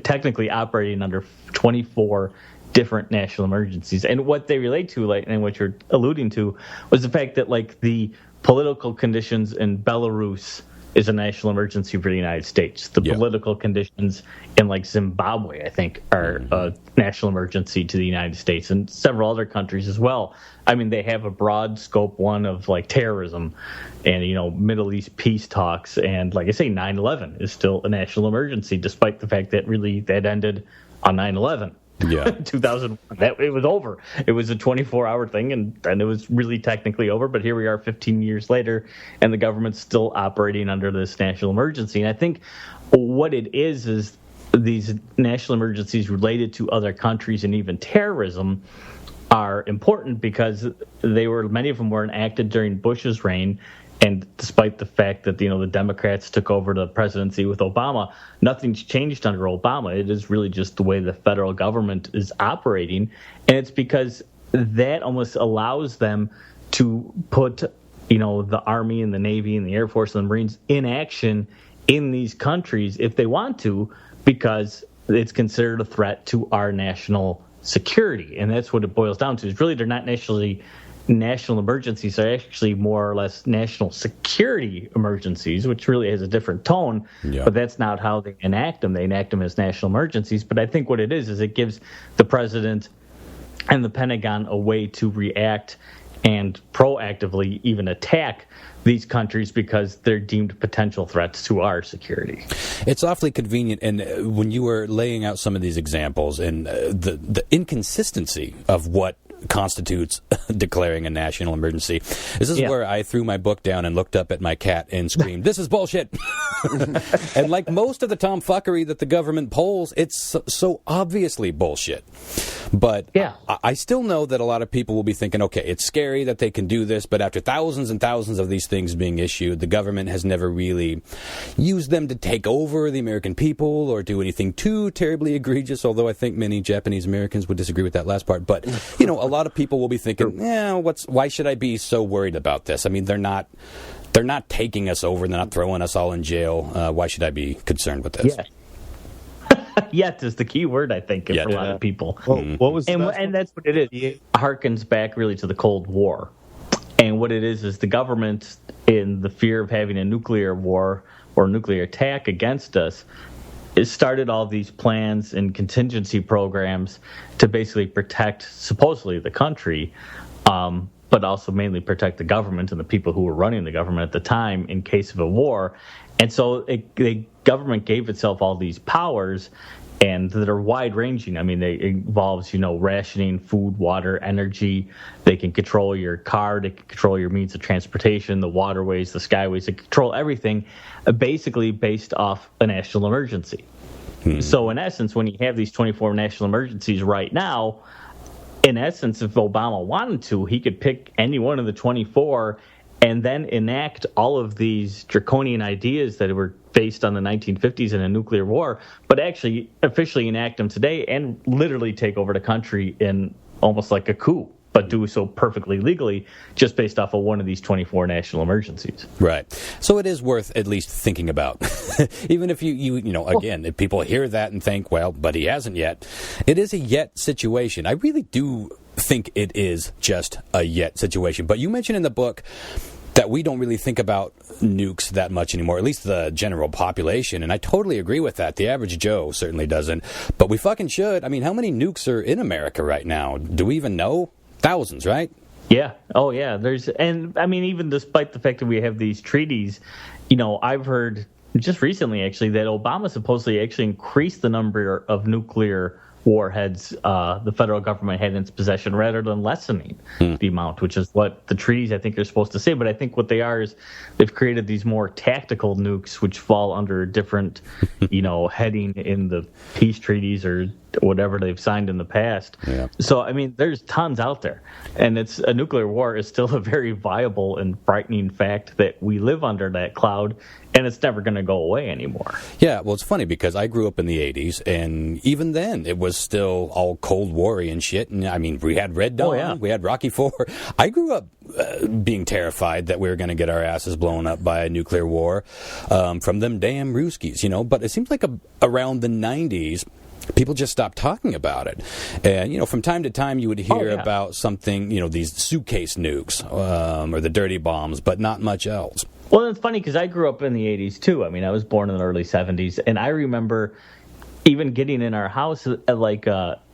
technically operating under 24 different national emergencies. And what they relate to, and what you're alluding to, was the fact that, the political conditions in Belarus is a national emergency for the United States. The political conditions in Zimbabwe, I think, are a national emergency to the United States and several other countries as well. I mean, they have a broad scope one of terrorism and, Middle East peace talks. And like I say, 9/11 is still a national emergency, despite the fact that really that ended on 9/11. 2001. It was over. It was a 24-hour thing, and it was really technically over. But here we are 15 years later, and the government's still operating under this national emergency. And I think what it is these national emergencies related to other countries and even terrorism are important because many of them were enacted during Bush's reign. And despite the fact that, the Democrats took over the presidency with Obama, nothing's changed under Obama. It is really just the way the federal government is operating. And it's because that almost allows them to put, the Army and the Navy and the Air Force and the Marines in action in these countries if they want to, because it's considered a threat to our national security, and that's what it boils down to. Is really they're not necessarily national emergencies; they're actually more or less national security emergencies, which really has a different tone. Yeah. But that's not how they enact them. They enact them as national emergencies. But I think what it is it gives the president and the Pentagon a way to react and proactively even attack these countries because they're deemed potential threats to our security. It's awfully convenient, and when you were laying out some of these examples and the inconsistency of what constitutes declaring a national emergency, this is where I threw my book down and looked up at my cat and screamed, "This is bullshit!" And like most of the tomfuckery that the government pulls, it's so obviously bullshit. But I still know that a lot of people will be thinking, okay, it's scary that they can do this, but after thousands and thousands of these things being issued, the government has never really used them to take over the American people or do anything too terribly egregious, although I think many Japanese Americans would disagree with that last part. But, you know, a lot of people will be thinking, why should I be so worried about this? I mean, they're not taking us over, they're not throwing us all in jail. Why should I be concerned with this? Yeah. Yet is the key word, I think, for a lot of people. Well, what was and that's what it is. It harkens back really to the Cold War. And what it is the government, in the fear of having a nuclear war or nuclear attack against us, it started all these plans and contingency programs to basically protect, supposedly, the country, but also mainly protect the government and the people who were running the government at the time in case of a war. And so the government gave itself all these powers, and that are wide-ranging. I mean, it involves, rationing food, water, energy. They can control your car. They can control your means of transportation, the waterways, the skyways. They control everything, basically based off a national emergency. So in essence, when you have these 24 national emergencies right now, in essence, if Obama wanted to, he could pick any one of the 24 and then enact all of these draconian ideas that were based on the 1950s in a nuclear war, but actually officially enact them today and literally take over the country in almost like a coup, but do so perfectly legally just based off of one of these 24 national emergencies. Right. So it is worth at least thinking about. Even if you again, if people hear that and think, well, but he hasn't yet, it is a yet situation. I really do think it is just a yet situation. But you mentioned in the book that we don't really think about nukes that much anymore, at least the general population, and I totally agree with that. The average Joe certainly doesn't, but we fucking should. I mean, how many nukes are in America right now? Do we even know? Thousands, right? Yeah. Oh, yeah. And I mean, even despite the fact that we have these treaties, I've heard just recently, actually, that Obama supposedly actually increased the number of nuclear warheads the federal government had in its possession rather than lessening the amount, which is what the treaties, I think, are supposed to say. But I think what they are is they've created these more tactical nukes, which fall under a different, heading in the peace treaties or whatever they've signed in the past. Yeah. So, I mean, there's tons out there. And a nuclear war is still a very viable and frightening fact that we live under that cloud, and it's never going to go away anymore. Yeah, well, it's funny because I grew up in the 80s, and even then it was still all Cold War-y and shit. And I mean, we had Red Dawn, we had Rocky IV. I grew up being terrified that we were going to get our asses blown up by a nuclear war from them damn Ruskies, But it seems like around the 90s, people just stopped talking about it. And, from time to time you would hear about something, these suitcase nukes or the dirty bombs, but not much else. Well, it's funny because I grew up in the 80s, too. I mean, I was born in the early 70s, and I remember even getting in our house,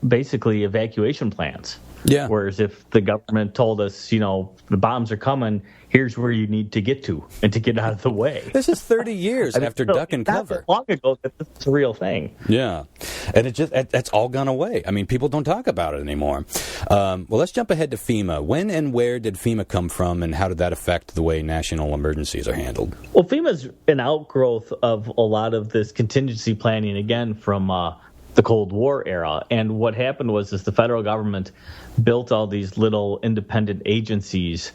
basically evacuation plans. Yeah. Whereas if the government told us, the bombs are coming, here's where you need to get to and to get out of the way. This is 30 years after duck and cover. Not long ago that this is a real thing. Yeah. And that's all gone away. I mean, people don't talk about it anymore. Well, let's jump ahead to FEMA. When and where did FEMA come from, and how did that affect the way national emergencies are handled? Well, FEMA's an outgrowth of a lot of this contingency planning, again, from the Cold War era. And what happened was the federal government built all these little independent agencies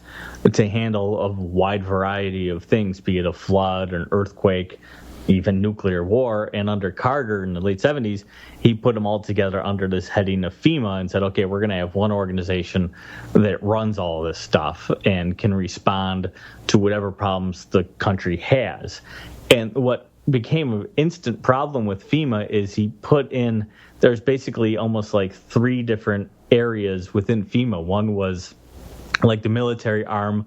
to handle a wide variety of things, be it a flood, an earthquake, even nuclear war. And under Carter in the late 70s, he put them all together under this heading of FEMA and said, okay, we're going to have one organization that runs all this stuff and can respond to whatever problems the country has. And what became an instant problem with FEMA is he put in there's basically almost like 3 different areas within FEMA. One was like the military arm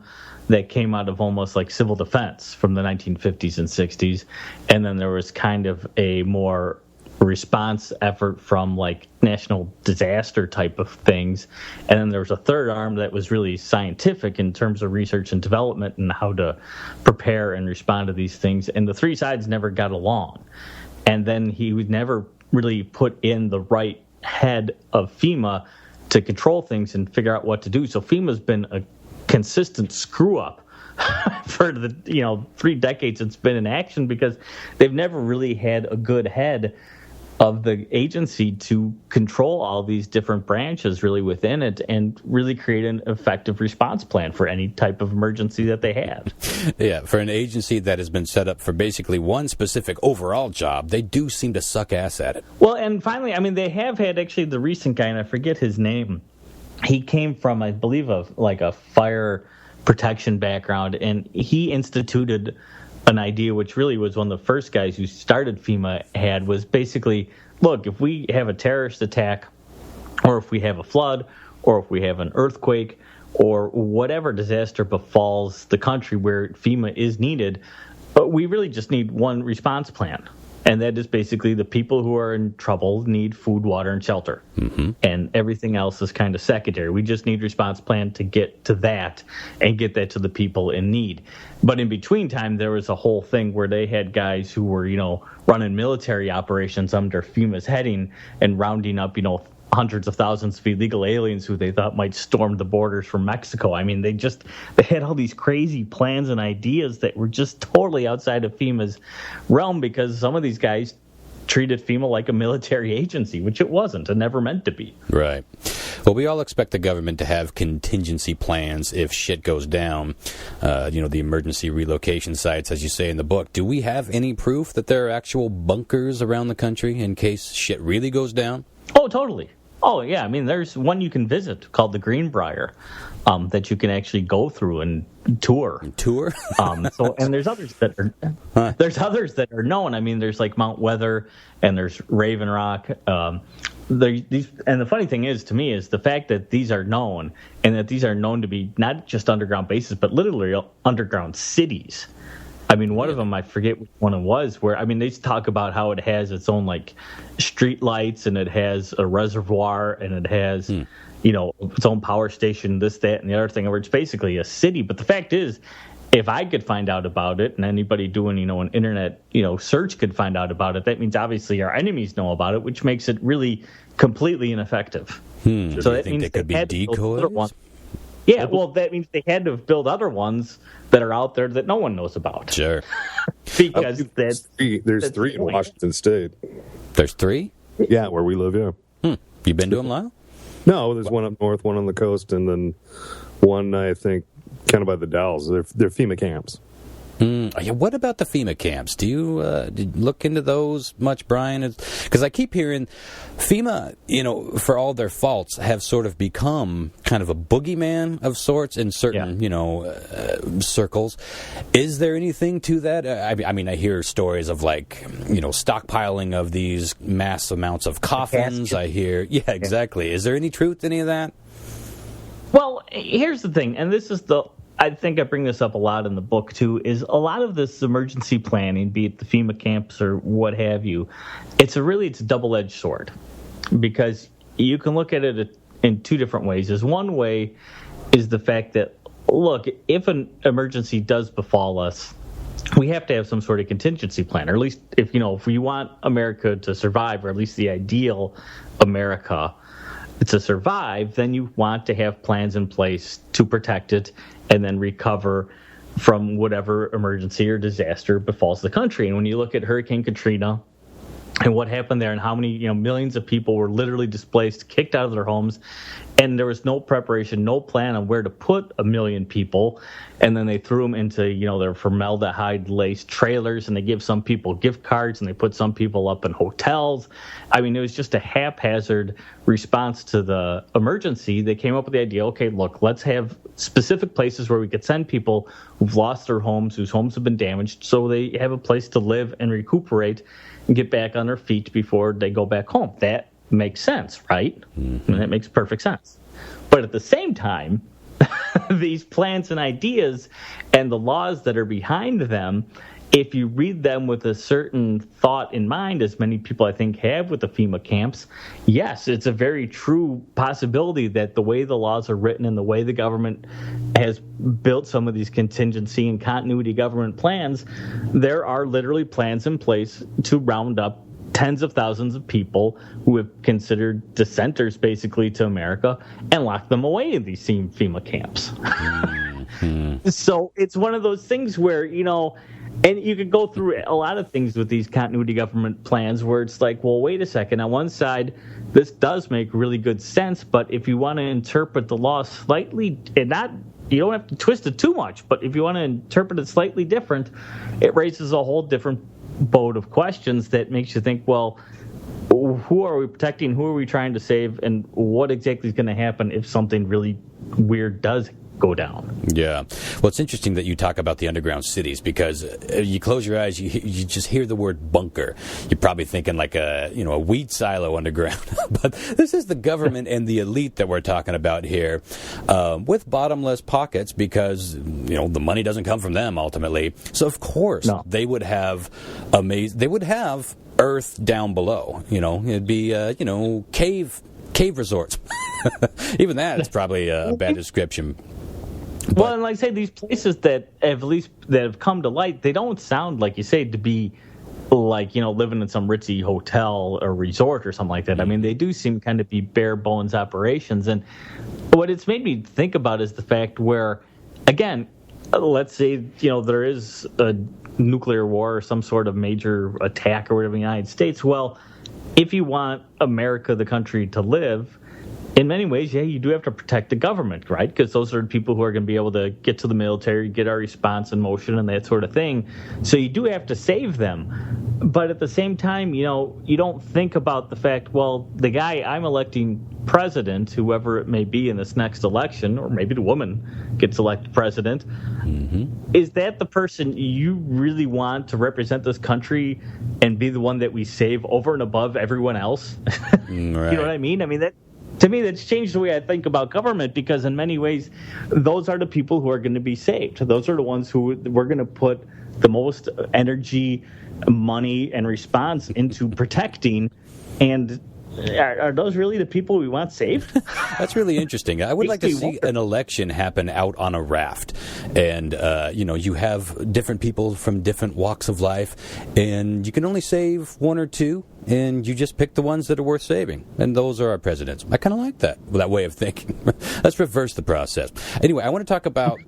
that came out of almost like civil defense from the 1950s and 60s. And then there was kind of a more response effort from like national disaster type of things. And then there was a third arm that was really scientific in terms of research and development and how to prepare and respond to these things. And the 3 sides never got along. And then he would never really put in the right head of FEMA to control things and figure out what to do. So FEMA's been a consistent screw up for the 3 decades it's been in action, because they've never really had a good head of the agency to control all these different branches really within it and really create an effective response plan for any type of emergency that they have. Yeah, for an agency that has been set up for basically one specific overall job, they do seem to suck ass at it. Well, and finally, I mean, they have had actually the recent guy, and I forget his name. He came from, I believe, a fire protection background, and he instituted an idea which really was one of the first guys who started FEMA had, was basically, look, if we have a terrorist attack, or if we have a flood, or if we have an earthquake, or whatever disaster befalls the country where FEMA is needed, we really just need one response plan. And that is basically the people who are in trouble need food, water, and shelter. Mm-hmm. And everything else is kind of secondary. We just need response plan to get to that and get that to the people in need. But in between time, there was a whole thing where they had guys who were, running military operations under FEMA's heading and rounding up, hundreds of thousands of illegal aliens who they thought might storm the borders from Mexico. I mean, they had all these crazy plans and ideas that were just totally outside of FEMA's realm, because some of these guys treated FEMA like a military agency, which it wasn't and never meant to be. Right. Well, we all expect the government to have contingency plans if shit goes down. The emergency relocation sites, as you say in the book. Do we have any proof that there are actual bunkers around the country in case shit really goes down? Oh, totally. Oh, yeah. I mean, there's one you can visit called the Greenbrier that you can actually go through and tour. And there's others that are known. I mean, there's like Mount Weather and there's Raven Rock. And the funny thing is, to me, is the fact that these are known, and that these are known to be not just underground bases, but literally underground cities. I mean, one of them, I forget which one it was, where, I mean, they talk about how it has its own, like, street lights, and it has a reservoir, and it has, its own power station, this, that, and the other thing, where it's basically a city. But the fact is, if I could find out about it, and anybody doing, an internet, search could find out about it, that means obviously our enemies know about it, which makes it really completely ineffective. So that means they could be decoys? Yeah, well, that means they had to have built other ones that are out there that no one knows about. Sure. Because there's three in Washington State. There's 3? Yeah, where we live, yeah. You been to them, Lyle? No, there's one up north, one on the coast, and then one, I think, kind of by the Dalles. They're FEMA camps. Yeah, what about the FEMA camps? Did you look into those much, Brian? Because I keep hearing FEMA, for all their faults, have sort of become kind of a boogeyman of sorts in certain, circles. Is there anything to that? I mean, I hear stories of stockpiling of these mass amounts of coffins. I hear, exactly. Is there any truth to any of that? Well, here's the thing, and this is I think I bring this up a lot in the book, too, is a lot of this emergency planning, be it the FEMA camps or what have you, it's a double-edged sword, because you can look at it in 2 different ways. One way is the fact that, look, if an emergency does befall us, we have to have some sort of contingency plan, or at least if we want America to survive, or at least the ideal America to survive, then you want to have plans in place to protect it and then recover from whatever emergency or disaster befalls the country. And when you look at Hurricane Katrina and what happened there, and how many millions of people were literally displaced, kicked out of their homes, and there was no preparation, no plan on where to put 1 million people, and then they threw them into their formaldehyde-laced trailers, and they give some people gift cards, and they put some people up in hotels. I mean, it was just a haphazard response to the emergency. They came up with the idea, okay, look, let's have specific places where we could send people who've lost their homes, whose homes have been damaged, so they have a place to live and recuperate and get back on their feet before they go back home. That makes sense, right? Mm-hmm. And that makes perfect sense. But at the same time, these plans and ideas and the laws that are behind them, if you read them with a certain thought in mind, as many people I think have with the FEMA camps, yes, it's a very true possibility that the way the laws are written and the way the government has built some of these contingency and continuity government plans, there are literally plans in place to round up tens of thousands of people who have considered dissenters basically to America and lock them away in these FEMA camps. Mm-hmm. So it's one of those things where, you know, and you could go through a lot of things with these continuity government plans where it's like, well, wait a second. On one side, this does make really good sense, but if you want to interpret the law slightly, and not, you don't have to twist it too much, but if you want to interpret it slightly different, it raises a whole different boat of questions that makes you think, well, who are we protecting? Who are we trying to save? And what exactly is going to happen if something really weird does go down? Yeah. Well, it's interesting that you talk about the underground cities, because you close your eyes, you just hear the word bunker. You're probably thinking like a weed silo underground. But this is the government and the elite that we're talking about here, with bottomless pockets, because the money doesn't come from them ultimately. So of course they would have Earth down below. It'd be cave resorts. Even that is probably a bad description. Well, and like I say, these places that have come to light, they don't sound, like you say, to be like, living in some ritzy hotel or resort or something like that. I mean, they do seem kind of be bare bones operations. And what it's made me think about is the fact where, again, let's say, there is a nuclear war or some sort of major attack or whatever in the United States. Well, if you want America, the country, to live, in many ways, you do have to protect the government, right? Because those are the people who are going to be able to get to the military, get our response in motion, and that sort of thing. So you do have to save them. But at the same time, you don't think about the fact, well, the guy I'm electing president, whoever it may be in this next election, or maybe the woman gets elected president, is that the person you really want to represent this country and be the one that we save over and above everyone else? Right. You know what I mean? I mean, to me, that's changed the way I think about government, because in many ways, those are the people who are going to be saved. Those are the ones who we're going to put the most energy, money, and response into protecting. And are those really the people we want saved? That's really interesting. I would like to see an election happen out on a raft. And, you have different people from different walks of life, and you can only save one or two, and you just pick the ones that are worth saving. And those are our presidents. I kind of like that way of thinking. Let's reverse the process. Anyway, I want to talk about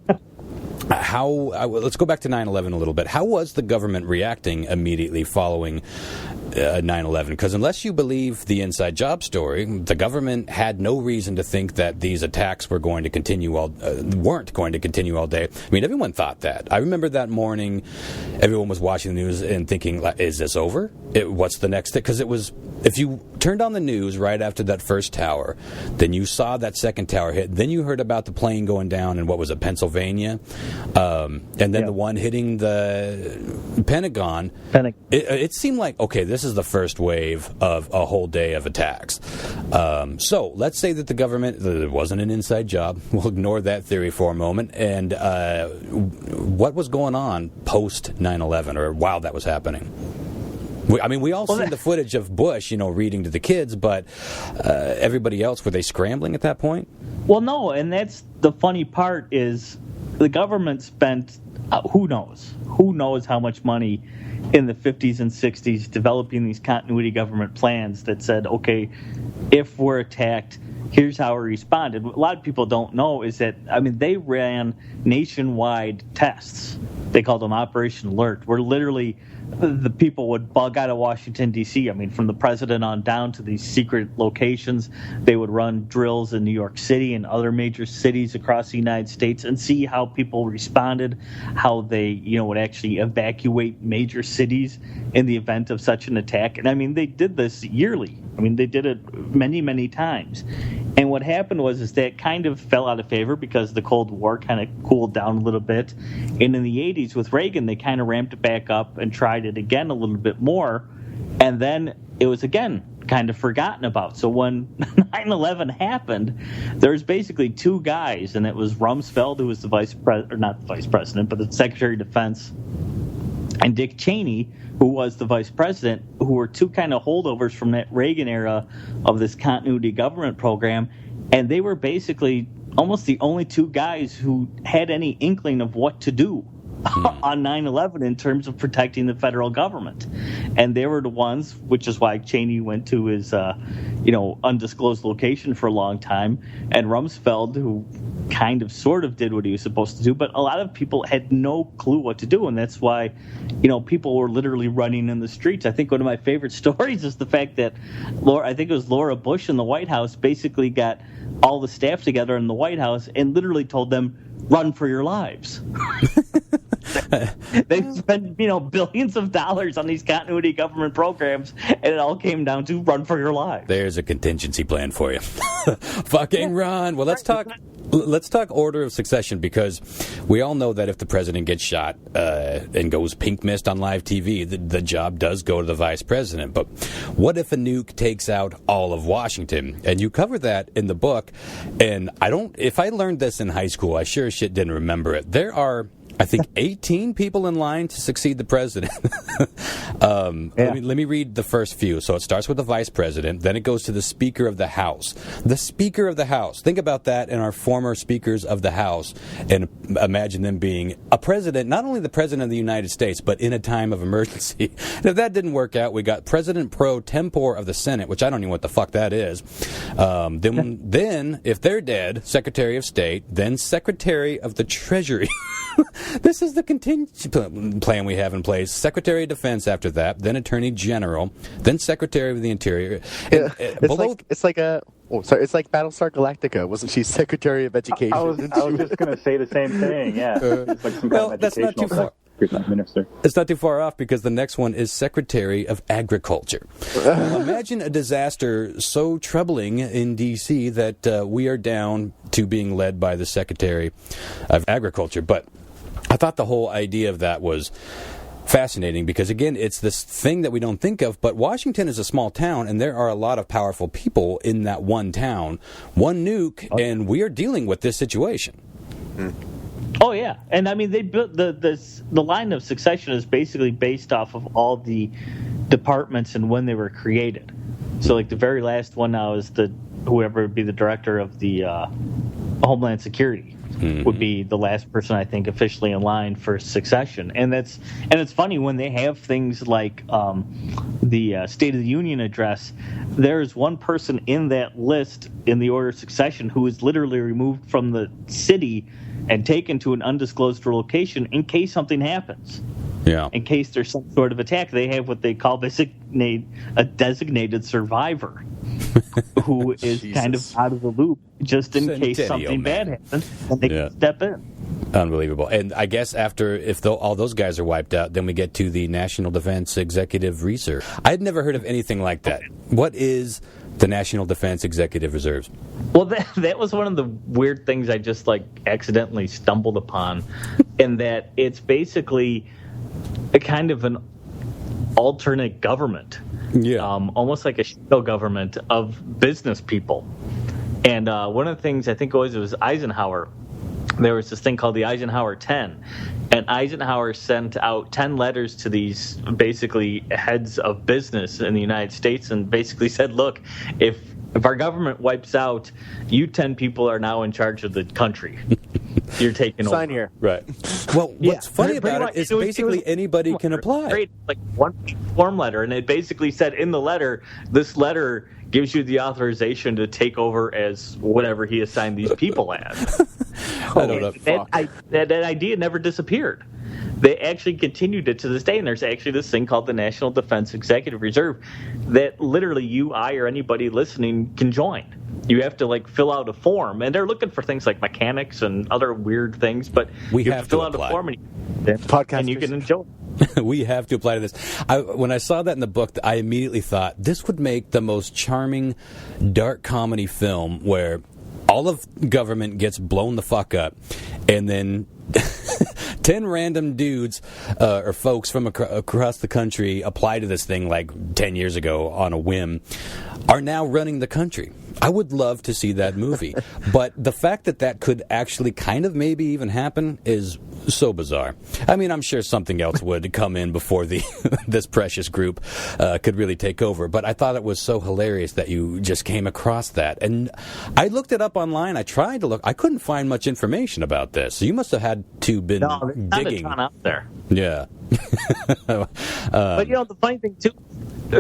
let's go back to 9/11 a little bit. How was the government reacting immediately following 9/11? Because unless you believe the inside job story, the government had no reason to think that these attacks weren't going to continue all day. I mean, everyone thought that. I remember that morning, everyone was watching the news and thinking, "Is this over? What's the next thing?" Because it was, if you turned on the news right after that first tower, then you saw that second tower hit. Then you heard about the plane going down in, what was it, Pennsylvania, and then the one hitting the Pentagon. It seemed like, okay, this is the first wave of a whole day of attacks. So let's say that the government, it wasn't an inside job. We'll ignore that theory for a moment. And what was going on post 9/11, or while that was happening? We all seen the footage of Bush, reading to the kids, but everybody else, were they scrambling at that point? Well, no, and that's the funny part is the government spent, who knows how much money in the 50s and 60s developing these continuity government plans that said, okay, if we're attacked, here's how we responded. What a lot of people don't know is that, they ran nationwide tests. They called them Operation Alert, where literally the people would bug out of Washington, D.C. From the president on down to these secret locations. They would run drills in New York City and other major cities across the United States and see how people responded, how they, would actually evacuate major cities in the event of such an attack. And, they did this yearly. They did it many, many times. And what happened was that it kind of fell out of favor because the Cold War kind of cooled down a little bit. And in the 80s with Reagan, they kind of ramped it back up and tried it again a little bit more. And then it was again kind of forgotten about. So when 9/11 happened, there was basically two guys, and it was Rumsfeld, who was the not the vice president, but the Secretary of Defense, and Dick Cheney, who was the vice president, who were two kind of holdovers from that Reagan era of this continuity government program. And they were basically almost the only two guys who had any inkling of what to do on 9/11 in terms of protecting the federal government. And they were the ones, which is why Cheney went to his, undisclosed location for a long time, and Rumsfeld, who kind of sort of did what he was supposed to do, but a lot of people had no clue what to do, and that's why, people were literally running in the streets. I think one of my favorite stories is the fact that Laura Bush in the White House basically got all the staff together in the White House and literally told them, run for your lives. They spent, billions of dollars on these continuity government programs, and it all came down to run for your lives. There's a contingency plan for you. Fucking run. Well, let's talk order of succession, because we all know that if the president gets shot and goes pink mist on live TV, the job does go to the vice president. But what if a nuke takes out all of Washington? And you cover that in the book. And if I learned this in high school, I sure as shit didn't remember it. There are, I think, 18 people in line to succeed the president. Let me read the first few. So it starts with the vice president, then it goes to the Speaker of the House. The Speaker of the House. Think about that and our former speakers of the House, and imagine them being a president, not only the president of the United States, but in a time of emergency. And if that didn't work out, we got President pro tempore of the Senate, which I don't even know what the fuck that is. Then, if they're dead, Secretary of State, then Secretary of the Treasury. This is the contingency plan we have in place. Secretary of Defense after that, then Attorney General, then Secretary of the Interior. And, it's like Battlestar Galactica. Wasn't she Secretary of Education? I was just going to say the same thing. Yeah, it's like some kind of that's not too far. Minister. It's not too far off, because the next one is Secretary of Agriculture. Imagine a disaster so troubling in D.C. that we are down to being led by the Secretary of Agriculture. But I thought the whole idea of that was fascinating, because, again, it's this thing that we don't think of, but Washington is a small town, and there are a lot of powerful people in that one town. One nuke, and we are dealing with this situation. Oh yeah, and I mean they built the line of succession is basically based off of all the departments and when they were created. So like the very last one now is whoever would be the director of the Homeland Security would be the last person I think officially in line for succession. And it's funny when they have things like the State of the Union address. There is one person in that list in the order of succession who is literally removed from the city and taken to an undisclosed location in case something happens. Yeah. In case there's some sort of attack, they have what they call a designated survivor who is kind of out of the loop just in case something bad happens, and they can step in. Unbelievable. And I guess all those guys are wiped out, then we get to the National Defense Executive Reserve. I'd never heard of anything like that. What is the National Defense Executive Reserves? Well, that was one of the weird things I just accidentally stumbled upon, in that it's basically a kind of an alternate government. Yeah. Almost like a shadow government of business people. And one of the things I think it was Eisenhower. There was this thing called the Eisenhower 10. And Eisenhower sent out 10 letters to these basically heads of business in the United States and basically said, look, if our government wipes out, you 10 people are now in charge of the country. You're taking over. Sign here. Right. Well, what's funny about it is basically anybody can apply. Great, like one form letter, and it basically said in the letter, this letter gives you the authorization to take over as whatever he assigned these people as. I don't know. That idea never disappeared. They actually continued it to this day, and there's actually this thing called the National Defense Executive Reserve that literally you, I, or anybody listening can join. You have to fill out a form, and they're looking for things like mechanics and other weird things, but you have to fill out a form and you can enjoy it. We have to apply to this. When I saw that in the book, I immediately thought this would make the most charming dark comedy film where all of government gets blown the fuck up, and then 10 random dudes or folks from across the country apply to this thing like 10 years ago on a whim are now running the country. I would love to see that movie. But the fact that could actually kind of maybe even happen is so bizarre. I mean, I'm sure something else would come in before this precious group could really take over. But I thought it was so hilarious that you just came across that. And I looked it up online. I tried to look. I couldn't find much information about this. So you must have had to been digging. Not a ton out there. Yeah. But, the funny thing, too,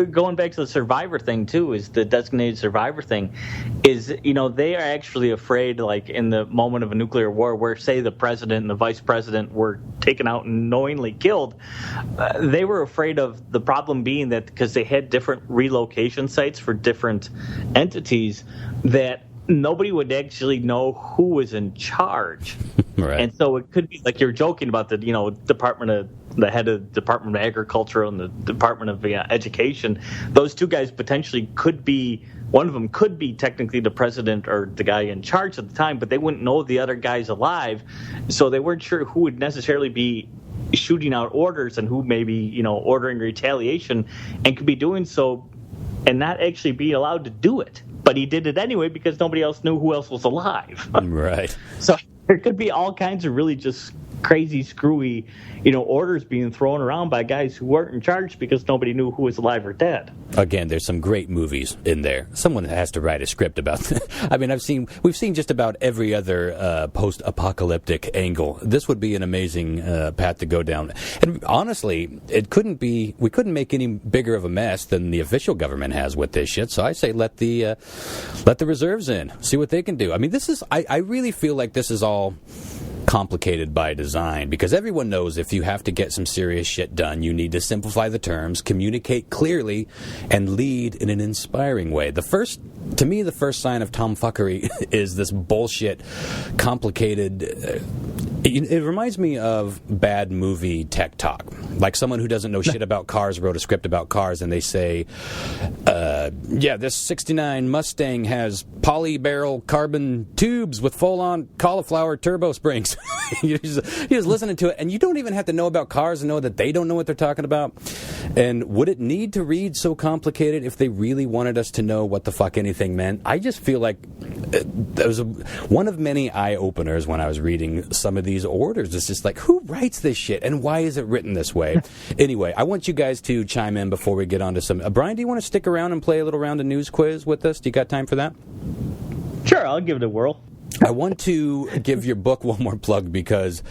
going back to the survivor thing, too, is the designated survivor thing, is, they are actually afraid, like, in the moment of a nuclear war where, say, the president and the vice president were taken out and knowingly killed, they were afraid of the problem being that because they had different relocation sites for different entities, that nobody would actually know who was in charge. Right. And so it could be like you're joking about the, the head of Department of Agriculture and the Department of Education. Those two guys potentially could be, one of them could be technically the president or the guy in charge at the time, but they wouldn't know the other guy's alive. So they weren't sure who would necessarily be shooting out orders and who may be, ordering retaliation, and could be doing so and not actually be allowed to do it. But he did it anyway because nobody else knew who else was alive. Right. So there could be all kinds of really just crazy, screwy, orders being thrown around by guys who weren't in charge because nobody knew who was alive or dead. Again, there's some great movies in there. Someone has to write a script about this. I mean, we've seen just about every other post-apocalyptic angle. This would be an amazing path to go down. And honestly, we couldn't make any bigger of a mess than the official government has with this shit. So I say let the reserves in, see what they can do. I mean, I really feel like this is all complicated by design, because everyone knows if you have to get some serious shit done, you need to simplify the terms, communicate clearly, and lead in an inspiring way. The first sign of tomfuckery is this bullshit, complicated. It reminds me of bad movie tech talk. Like someone who doesn't know shit about cars wrote a script about cars, and they say, this 69 Mustang has poly-barrel carbon tubes with full-on cauliflower turbo springs. You're just listening to it, and you don't even have to know about cars and know that they don't know what they're talking about. And would it need to read so complicated if they really wanted us to know what the fuck anything meant? I just feel like that was one of many eye-openers when I was reading some of these orders. It's just like, who writes this shit, and why is it written this way? Anyway, I want you guys to chime in before we get on to some... Brian, do you want to stick around and play a little round of news quiz with us? Do you got time for that? Sure, I'll give it a whirl. I want to give your book one more plug because,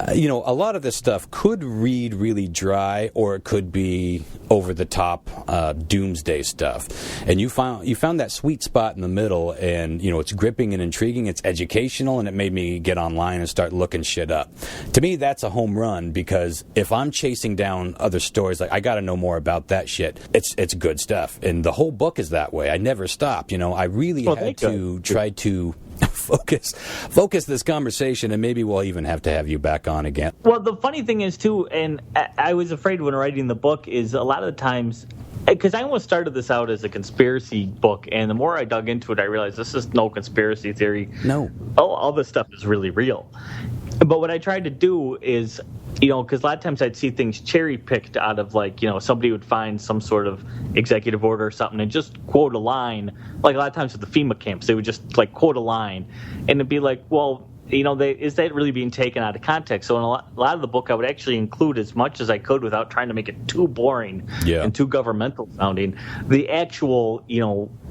a lot of this stuff could read really dry, or it could be over-the-top doomsday stuff. And you found that sweet spot in the middle, and, it's gripping and intriguing, it's educational, and it made me get online and start looking shit up. To me, that's a home run, because if I'm chasing down other stories, like, I got to know more about that shit. It's good stuff. And the whole book is that way. I never stopped. I really had to try to... focus this conversation, and maybe we'll even have to have you back on again. Well, the funny thing is, too, and I was afraid when writing the book, is a lot of the times, because I almost started this out as a conspiracy book, and the more I dug into it, I realized this is no conspiracy theory. No. All this stuff is really real. But what I tried to do is, because a lot of times I'd see things cherry-picked out of, like, somebody would find some sort of executive order or something and just quote a line. Like, a lot of times at the FEMA camps, they would just, like, quote a line. And it'd be like, well, is that really being taken out of context? So in a lot of the book, I would actually include as much as I could without trying to make it too boring and too governmental sounding. The actual,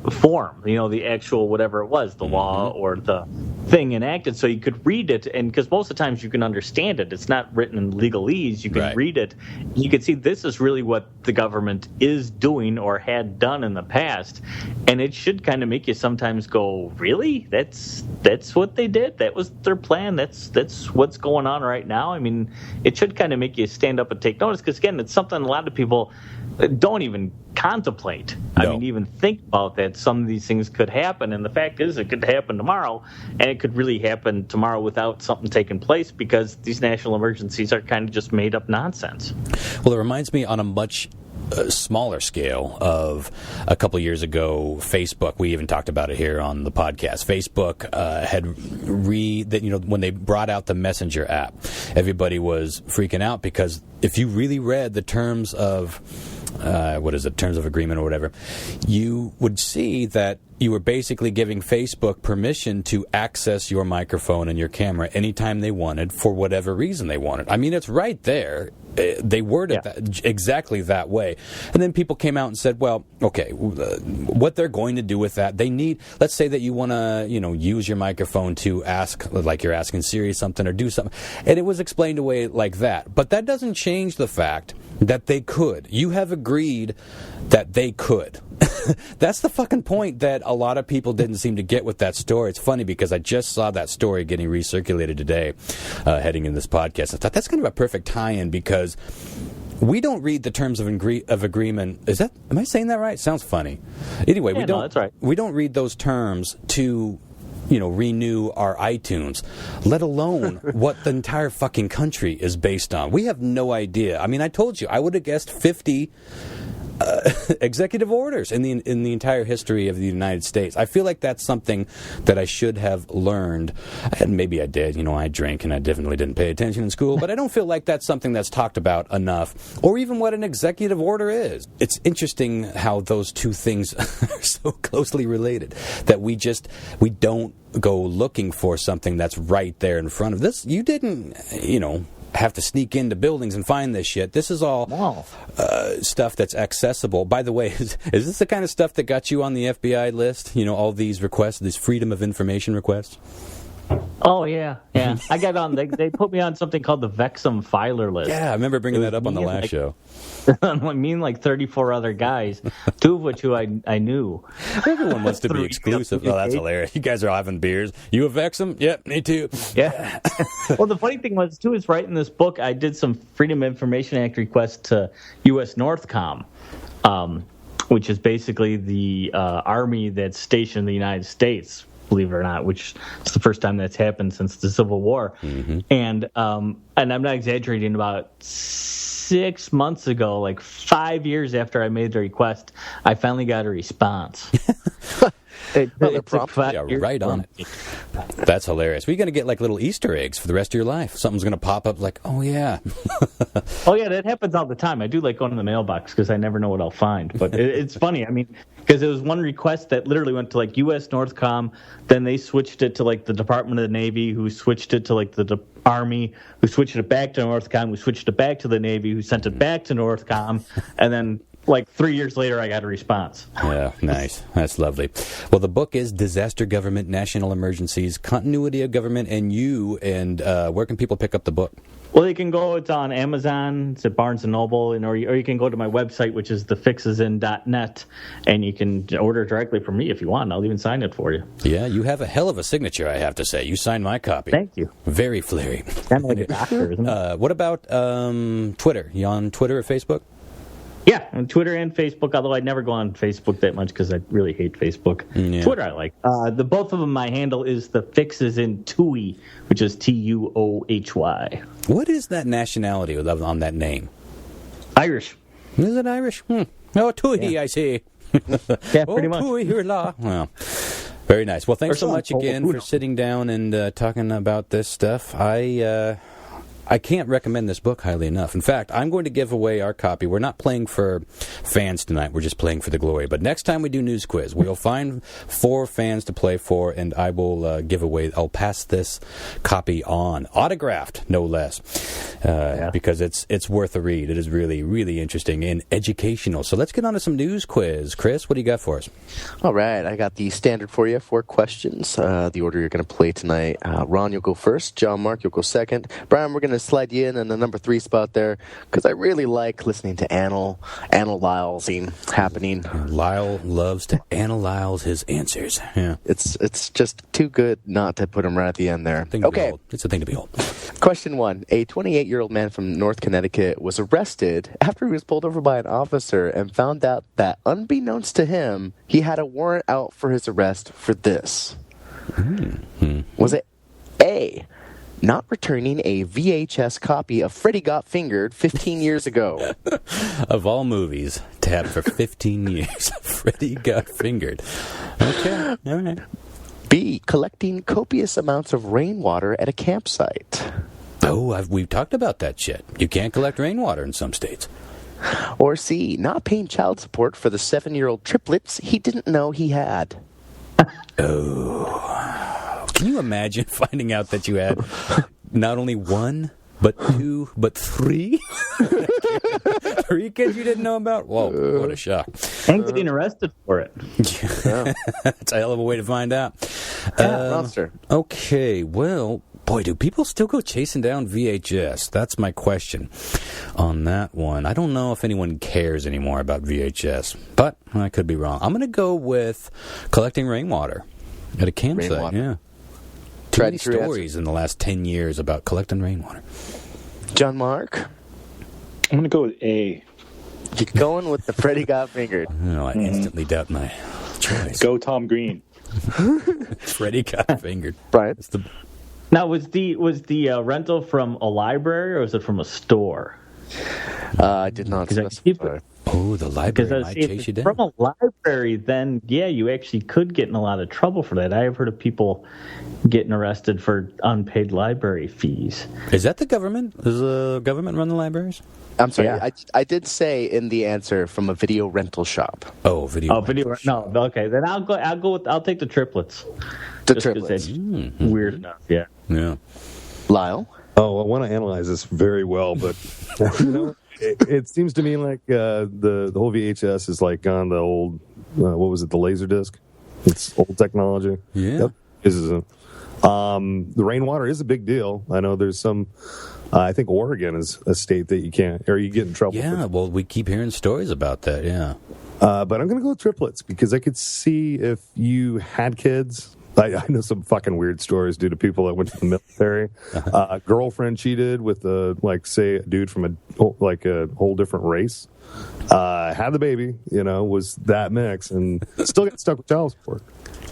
form, the actual whatever it was, the law or the thing enacted, so you could read it, and because most of the times you can understand it, it's not written in legalese, you can read it, you can see this is really what the government is doing or had done in the past, and it should kind of make you sometimes go, really? That's what they did? That was their plan? That's what's going on right now? I mean, it should kind of make you stand up and take notice, because again, it's something a lot of people don't even contemplate. No. I mean, even think about that some of these things could happen, and the fact is it could happen tomorrow, and it could really happen tomorrow without something taking place, because these national emergencies are kind of just made up nonsense. Well, it reminds me on a much smaller scale of a couple years ago, Facebook. We even talked about it here on the podcast. Facebook when they brought out the Messenger app, everybody was freaking out because if you really read the terms of terms of agreement or whatever, you would see that you were basically giving Facebook permission to access your microphone and your camera anytime they wanted for whatever reason they wanted. I mean, it's right there. They worded that exactly that way. And then people came out and said, well, okay, what they're going to do with that, they need, let's say that you want to, use your microphone to ask, like you're asking Siri something or do something. And it was explained away like that. But that doesn't change the fact that they could. You have agreed that they could. That's the fucking point that a lot of people didn't seem to get with that story. It's funny because I just saw that story getting recirculated today, heading in this podcast. I thought that's kind of a perfect tie-in because we don't read the terms of agreement. Am I saying that right? Sounds funny. Anyway, that's right. We don't read those terms to renew our iTunes, let alone what the entire fucking country is based on. We have no idea. I mean, I told you, I would have guessed 50 executive orders in the entire history of the United States. I feel like that's something that I should have learned, and maybe I did. I drank and I definitely didn't pay attention in school, but I don't feel like that's something that's talked about enough, or even what an executive order is. It's interesting how those two things are so closely related, that we don't go looking for something that's right there in front of this. You didn't, have to sneak into buildings and find this shit. This is all stuff that's accessible. By the way, is this the kind of stuff that got you on the FBI list? All these requests, these freedom of information requests? Oh, yeah. I got on, they put me on something called the Vexum filer list. Yeah, I remember bringing that up on the last show. Me and 34 other guys, two of which who I knew. Everyone wants to be exclusive. Oh, that's hilarious. You guys are having beers. You a Vexum? Yep, me too. Yeah. Well, the funny thing was, too, is writing this book, I did some Freedom of Information Act requests to U.S. Northcom, which is basically the army that's stationed in the United States, believe it or not, which is the first time that's happened since the Civil War. Mm-hmm. And I'm not exaggerating, about 6 months ago, like 5 years after I made the request, I finally got a response. Right on it. That's hilarious. We're going to get like little Easter eggs for the rest of your life. Something's going to pop up like, oh, yeah. Oh, yeah, that happens all the time. I do like going to the mailbox because I never know what I'll find. But it's funny. I mean, because it was one request that literally went to like U.S. Northcom. Then they switched it to like the Department of the Navy, who switched it to like the Army, who switched it back to Northcom, who switched it back to the Navy, who sent it back to Northcom. And then like 3 years later, I got a response. Yeah, nice. That's lovely. Well, the book is Disaster Government, National Emergencies, Continuity of Government, and You. And where can people pick up the book? Well, you can go, it's on Amazon, it's at Barnes & Noble, or you can go to my website, which is thefixesin.net, and you can order directly from me if you want. I'll even sign it for you. Yeah, you have a hell of a signature, I have to say. You signed my copy. Thank you. Very flary. I'm like a doctor, isn't it? What about Twitter? You on Twitter or Facebook? Yeah, on Twitter and Facebook, although I never go on Facebook that much because I really hate Facebook. Yeah. Twitter I like. Both of them, my handle is The Fixes in Tuohy, which is Tuohy. What is that nationality on that name? Irish. Is it Irish? Oh, Tuohy, yeah. I see. Yeah, pretty much. Tuohy, here la. Well, very nice. Well, thanks so much again for sitting down and talking about this stuff. I can't recommend this book highly enough. In fact, I'm going to give away our copy. We're not playing for fans tonight. We're just playing for the glory. But next time we do News Quiz, we'll find 4 fans to play for, and I will give away. I'll pass this copy on, autographed, no less, because it's worth a read. It is really, really interesting and educational. So let's get on to some News Quiz. Chris, what do you got for us? All right, I got the standard for you. 4 questions. The order you're going to play tonight. Ron, you'll go first. John, Mark, you'll go second. Brian, we're going to slide you in the number 3 spot there because I really like listening to analyzing happening. Lyle loves to analyze his answers. Yeah, it's just too good not to put him right at the end there. Okay, it's a thing to behold. Question 1: A 28-year-old man from North Connecticut was arrested after he was pulled over by an officer and found out that, unbeknownst to him, he had a warrant out for his arrest for this. Was it A, not returning a VHS copy of Freddy Got Fingered 15 years ago. Of all movies to have for 15 years, Freddy Got Fingered. Okay, all right. B, collecting copious amounts of rainwater at a campsite. Oh, we've talked about that shit. You can't collect rainwater in some states. Or C, not paying child support for the 7-year-old triplets he didn't know he had. Oh. Can you imagine finding out that you had not only one, but two, but three? 3 kids you didn't know about? Whoa, what a shock. And getting arrested for it. Yeah. That's a hell of a way to find out. Monster. Okay, well, boy, do people still go chasing down VHS? That's my question on that one. I don't know if anyone cares anymore about VHS, but I could be wrong. I'm going to go with collecting rainwater at a campsite. Rainwater. Yeah. Too many stories in the last 10 years about collecting rainwater. John Mark? I'm going to go with A. You're going with the Freddy Got Fingered. Oh, I instantly doubt my choice. Go Tom Green. Freddy Got Fingered. Brian? It's the... Now, was the rental from a library or was it from a store? I did not specify. Oh, the library might chase you down. From a library, then, yeah, you actually could get in a lot of trouble for that. I have heard of people getting arrested for unpaid library fees. Is that the government? Does the government run the libraries? I'm sorry, Yeah. I did say in the answer from a video rental shop. Oh, video. Oh, video. No, okay. Then I'll take the triplets. The Just 'cause triplets. it's weird enough. Yeah. Yeah. Lyle? Oh, I want to analyze this very well, but it seems to me like the whole VHS is like on the old, what was it, the Laserdisc? It's old technology. Yeah. Yep. This isn't. The rainwater is a big deal. I know there's some. I think Oregon is a state that you can't, or you get in trouble. Yeah, well, we keep hearing stories about that, yeah. But I'm going to go with triplets because I could see if you had kids. I know some fucking weird stories due to people that went to the military. Girlfriend cheated with say a dude from a whole different race. Had the baby, was that mix, and still got stuck with child support.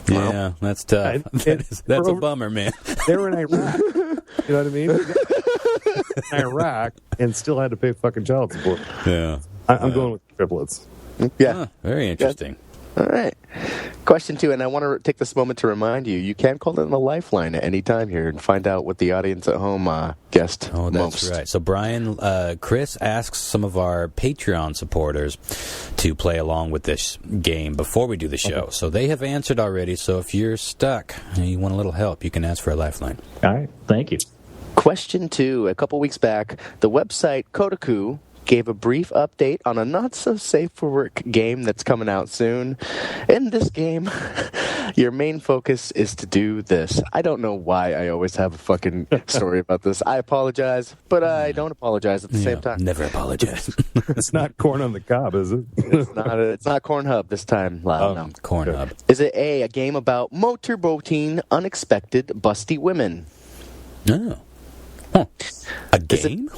Yeah, that's tough. That's a bummer, man. They were in Iraq. You know what I mean? In Iraq and still had to pay fucking child support. Yeah. I'm going with triplets. Yeah. Huh, very interesting. All right. Question 2, and I want to take this moment to remind you can call in the lifeline at any time here and find out what the audience at home guessed Oh, that's most. right. So, Brian, Chris asks some of our Patreon supporters to play along with this game before we do the show. Okay. So they have answered already. So if you're stuck and you want a little help, you can ask for a lifeline. All right. Thank you. Question 2. A couple weeks back, the website Kotaku gave a brief update on a not-so-safe-for-work game that's coming out soon. In this game, your main focus is to do this. I don't know why I always have a fucking story about this. I apologize, but I don't apologize at the same time. Never apologize. It's not corn on the cob, is it? It's not Cornhub this time, Lyle. No. Cornhub. Is it A, game about motorboating unexpected busty women? No. Huh. A game?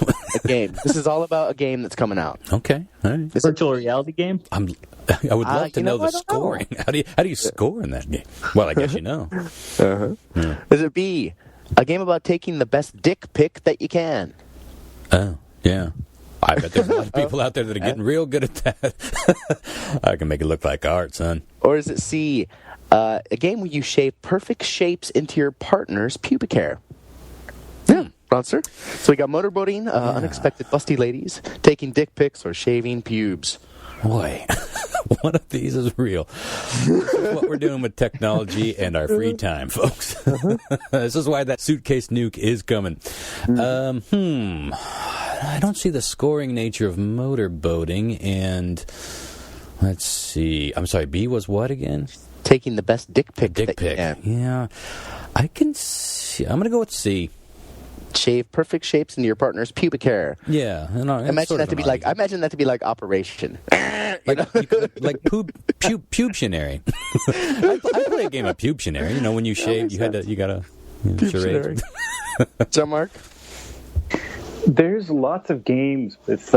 A game. This is all about a game that's coming out. Okay. All right. Virtual reality game? I would love to know the scoring. How do you score in that game? Well, I guess you know. Uh-huh. Yeah. Is it B, a game about taking the best dick pic that you can? Oh, yeah. I bet there's a lot of people out there that are getting real good at that. I can make it look like art, son. Or is it C, a game where you shave perfect shapes into your partner's pubic hair? Yeah. Monster. So we got motorboating, unexpected busty ladies, taking dick pics, or shaving pubes. Boy, one of these is real. This is what we're doing with technology and our free time, folks. This is why that suitcase nuke is coming. I don't see the scoring nature of motorboating, and let's see. I'm sorry, B was what again? Taking the best dick pic. Dick pic. Yeah. I can see. I'm going to go with C. Shave perfect shapes into your partner's pubic hair. Yeah, I imagine that to be like Operation. Like Pubtionary. I play a game of Pubtionary. When you shave, you gotta charade. John Mark? There's lots of games with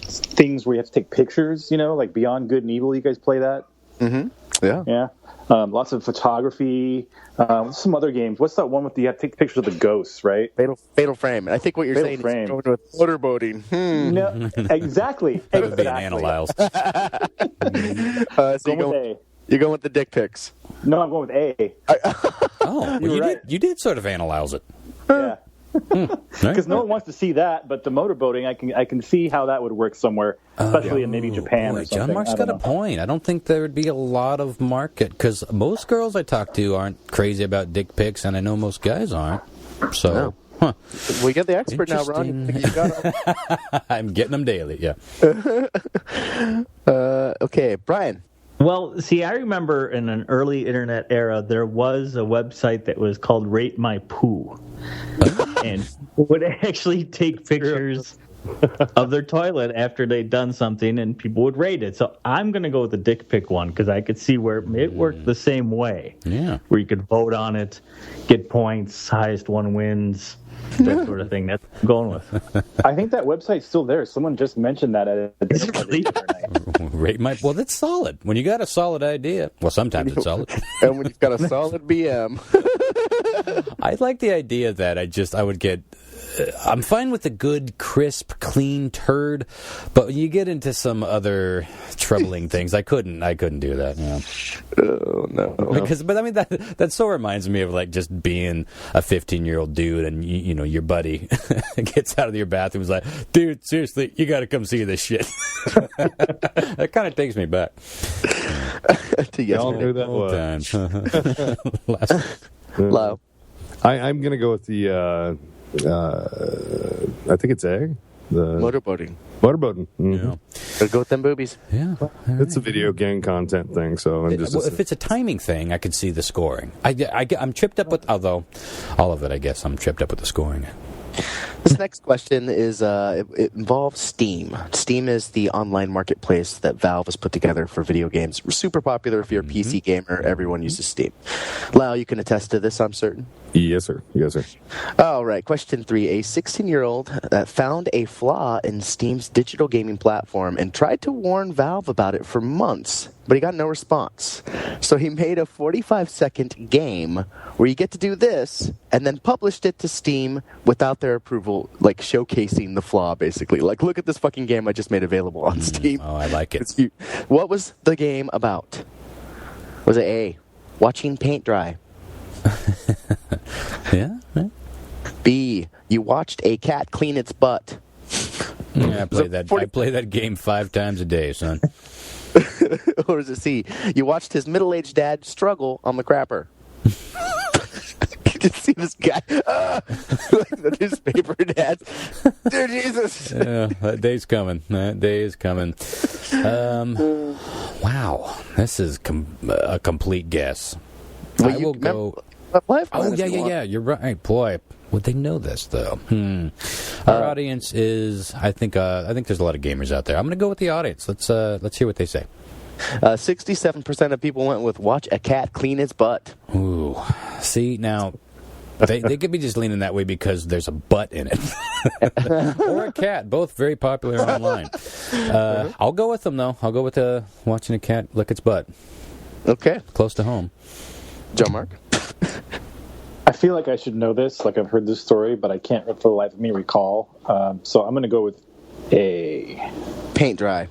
things where you have to take pictures. Like Beyond Good and Evil. You guys play that? Mm-hmm. Yeah. Yeah. lots of photography, some other games. What's that one with you have to take pictures of the ghosts, right? Fatal Frame. I think what you're saying is going with motorboating. No, exactly. That would be an Analyles. So you're going with the dick pics. No, I'm going with A. Oh, well, you did sort of analyze it. Yeah. Because no one wants to see that, but the motorboating, I can see how that would work somewhere, especially in maybe Japan or something. John Mark's got a point. I don't think there would be a lot of market, because most girls I talk to aren't crazy about dick pics, and I know most guys aren't. So, We got the expert now, Ron. You got I'm getting them daily, yeah. Okay, Brian. Well, see, I remember in an early internet era, there was a website that was called Rate My Poo. And would actually take pictures of their toilet after they'd done something, and people would rate it. So I'm going to go with the dick pic one, because I could see where it worked the same way. Yeah. Where you could vote on it, get points, highest one wins, that sort of thing. That's what I'm going with. I think that website's still there. Someone just mentioned that at a dinner party the other night. Well, that's solid. When you got a solid idea, well, sometimes it's solid. And when you've got a solid BM. I like the idea that I would get. I'm fine with a good, crisp, clean turd, but when you get into some other troubling things, I couldn't do that. You know? Oh no! But I mean that so reminds me of like just being a 15-year-old dude, and you know your buddy gets out of your bathroom and is like, "Dude, seriously, you got to come see this shit." That kind of takes me back to yesterday. That old times. Low. I'm going to go with the, I think it's A. The Motorboating. Motorboating. Mm-hmm. Yeah. Gotta go with them boobies. Yeah. It's a video game content thing, so I'm just... if it's a timing thing, I could see the scoring. I'm tripped up with, although all of it, I guess, I'm tripped up with the scoring. This next question is it involves Steam. Steam is the online marketplace that Valve has put together for video games. Super popular if you're a PC gamer. Everyone uses Steam. Lau, you can attest to this, I'm certain. Yes, sir. Yes, sir. All right. Question 3. A 16-year-old found a flaw in Steam's digital gaming platform and tried to warn Valve about it for months, but he got no response. So he made a 45-second game where you get to do this and then published it to Steam without their approval, like showcasing the flaw, basically. Like, look at this fucking game I just made available on Steam. Oh, I like it. What was the game about? Was it A, watching paint dry? Yeah. B, you watched a cat clean its butt? Yeah, I play that game 5 times a day, son. Or is it C, you watched his middle-aged dad struggle on the crapper? You just see this guy, like the newspaper dads. Dear Jesus. Yeah, that day's coming. That day is coming. Wow, this is a complete guess. Well, I will go. Yeah. You're right, boy. Would they know this though? Our audience is. I think there's a lot of gamers out there. I'm going to go with the audience. Let's hear what they say. 67% of people went with watch a cat clean its butt. Ooh, see now. They could be just leaning that way because there's a butt in it. Or a cat. Both very popular online. I'll go with them, though. I'll go with watching a cat lick its butt. Okay. Close to home. Joe Mark? I feel like I should know this. Like, I've heard this story, but I can't for the life of me recall. So I'm going to go with A. Paint dry.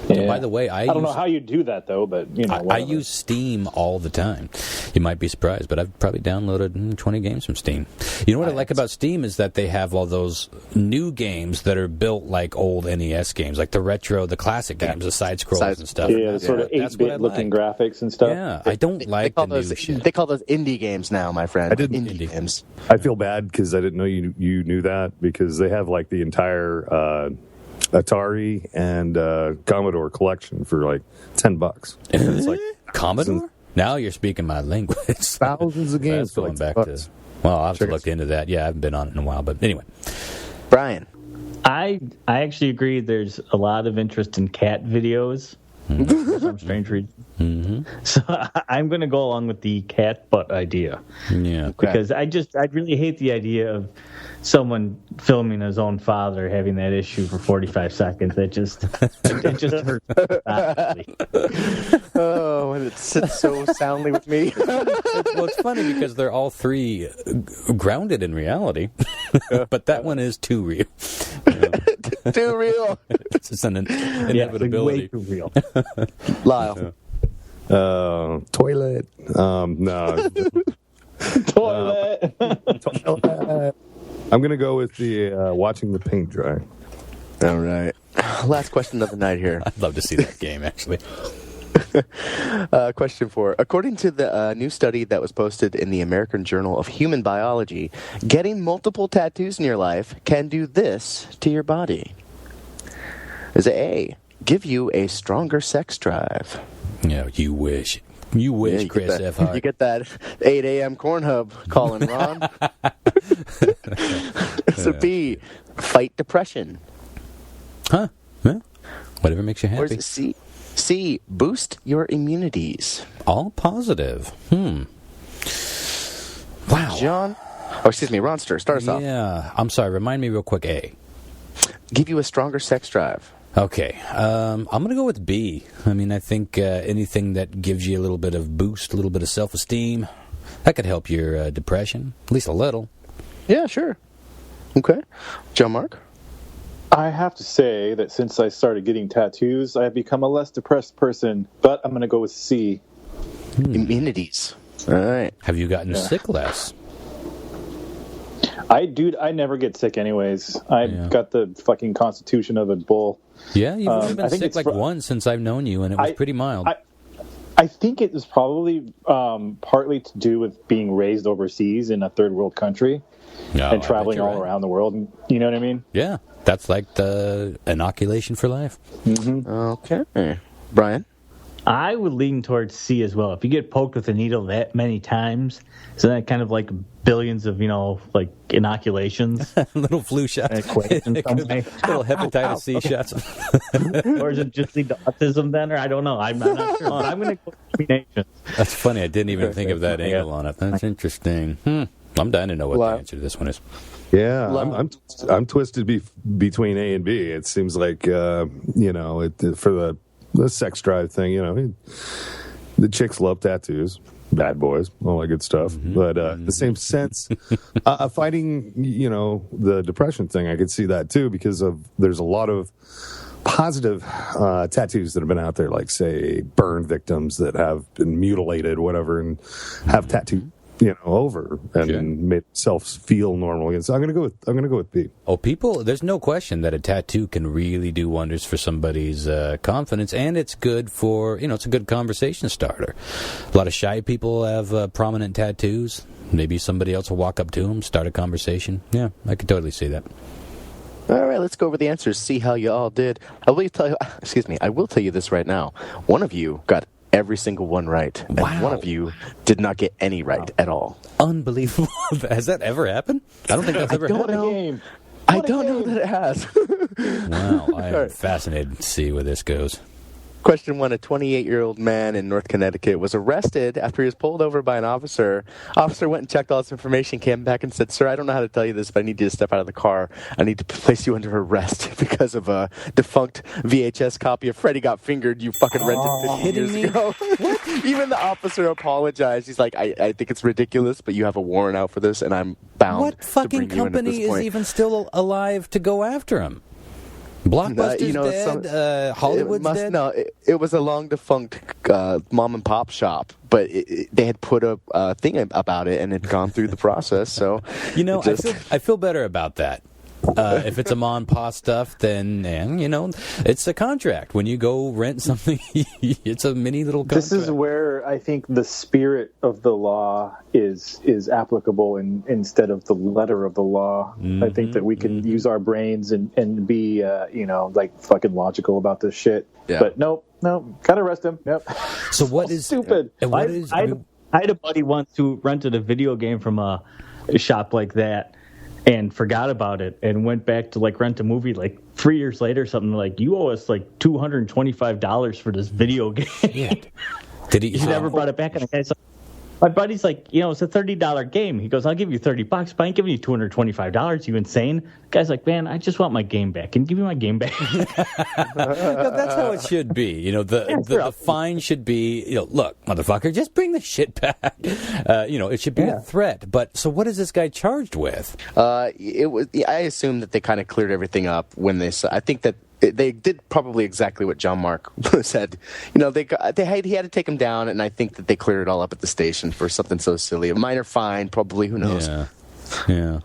Yeah. By the way, I don't know how you do that, though, but, you know, I use Steam all the time. You might be surprised, but I've probably downloaded 20 games from Steam. You know what I like about Steam is that they have all those new games that are built like old NES games, like the retro, the classic games, the side-scrollers and stuff. Yeah, the sort of 8-bit looking graphics and stuff. Yeah, I don't like the new shit. They call those indie games now, my friend. I didn't indie games. I feel bad because I didn't know you knew that, because they have like the entire Atari and Commodore collection for like $10. It's like Commodore? Now you're speaking my language. Thousands of games. That's going back to. Well, I'll have to look into that. Yeah, I haven't been on it in a while, but anyway. Brian. I actually agree. There's a lot of interest in cat videos, for some strange reason. Mm-hmm. So I'm going to go along with the cat butt idea. Yeah. Because I really hate the idea of someone filming his own father having that issue for 45 seconds. It just hurts. Oh, and it sits so soundly with me. Well, it's funny because they're all three grounded in reality, but that one is too real. Too real. It's just an inevitability. Way too real. Lyle. Toilet. No. Toilet. Toilet. I'm going to go with the watching the paint dry. All right. Last question of the night here. I'd love to see that game, actually. Question 4. According to the new study that was posted in the American Journal of Human Biology, getting multiple tattoos in your life can do this to your body. Is it A, give you a stronger sex drive? Yeah, you wish. You wish, Chris F. Hart. You get that 8 a.m. corn hub calling, Ron. So B, fight depression. Huh? Well, whatever makes you Or is happy. it C, boost your immunities. All positive. Wow. John, Ronster, start us off. Yeah. I'm sorry. Remind me real quick. A. Give you a stronger sex drive. Okay. I'm going to go with B. I mean, I think anything that gives you a little bit of boost, a little bit of self-esteem, that could help your depression, at least a little. Yeah, sure. Okay. John Mark? I have to say that since I started getting tattoos, I have become a less depressed person, but I'm going to go with C. Immunities. All right. Have you gotten sick less? I never get sick anyways. I've got the fucking constitution of a bull. Yeah, you've only I been think sick it's like once since I've known you, and it was pretty mild. I think it was probably partly to do with being raised overseas in a third world country and traveling all around the world. You know what I mean? Yeah, that's like the inoculation for life. Mm-hmm. Okay. Brian? I would lean towards C as well. If you get poked with a needle that many times, isn't that kind of like billions of, like inoculations? Little flu shots. Little hepatitis C shots. Or is it just lead to autism then? Or I don't know. I'm not sure. But I'm going to go combination. That's funny. I didn't even think of that angle on it. That's interesting. I'm dying to know what the answer to this one is. Yeah, I'm twisted between A and B. It seems like, for the sex drive thing, the chicks love tattoos, bad boys, all that good stuff. Mm-hmm. But the same sense, fighting, the depression thing, I could see that too, because there's a lot of positive tattoos that have been out there, like say burn victims that have been mutilated, whatever, and have tattoo over and made themselves feel normal again. So I'm gonna go with B. Oh, there's no question that a tattoo can really do wonders for somebody's confidence, and it's good for it's a good conversation starter. A lot of shy people have prominent tattoos. Maybe somebody else will walk up to them, start a conversation. Yeah, I could totally see that. All right, let's go over the answers. See how you all did. I will tell you this right now. One of you got every single one right. And one of you did not get any right at all. Unbelievable. Has that ever happened? I don't think that's ever happened. I don't know that it has. Wow. I am fascinated to see where this goes. Question 1. A 28-year-old man in North Connecticut was arrested after he was pulled over by an officer. Officer went and checked all his information, came back and said, "Sir, I don't know how to tell you this, but I need you to step out of the car. I need to place you under arrest because of a defunct VHS copy of Freddy Got Fingered you fucking rented 15 years ago." Even the officer apologized. He's like, I think it's ridiculous, but you have a warrant out for this, and I'm bound What fucking company is even still alive to go after him? Blockbuster's dead. Hollywood's dead. No, it was a long defunct mom and pop shop, but they had put a thing about it and had gone through the process. So I feel better about that. If it's a mom and pop stuff, then it's a contract. When you go rent something, it's a mini little contract. This is where I think the spirit of the law is applicable instead of the letter of the law. Mm-hmm, I think that we can use our brains and be like fucking logical about this shit. Yeah. But nope, gotta arrest him. Yep. So what is stupid? I had a buddy once who rented a video game from a shop like that and forgot about it and went back to rent a movie 3 years later, something like, you owe us like $225 for this video game. Shit. Did he? He never brought it back. And the guy's like, my buddy's like, it's a $30 game. He goes, I'll give you $30, but I ain't giving you $225. You insane? The guy's like, man, I just want my game back. Can you give me my game back? No, that's how it should be. The fine should be, look, motherfucker, just bring the shit back. It should be a threat. But so what is this guy charged with? I assume that they kind of cleared everything up when they. I think that they did probably exactly what John Mark said. He had to take him down, and I think that they cleared it all up at the station for something so silly. A minor fine, probably. Who knows? Yeah.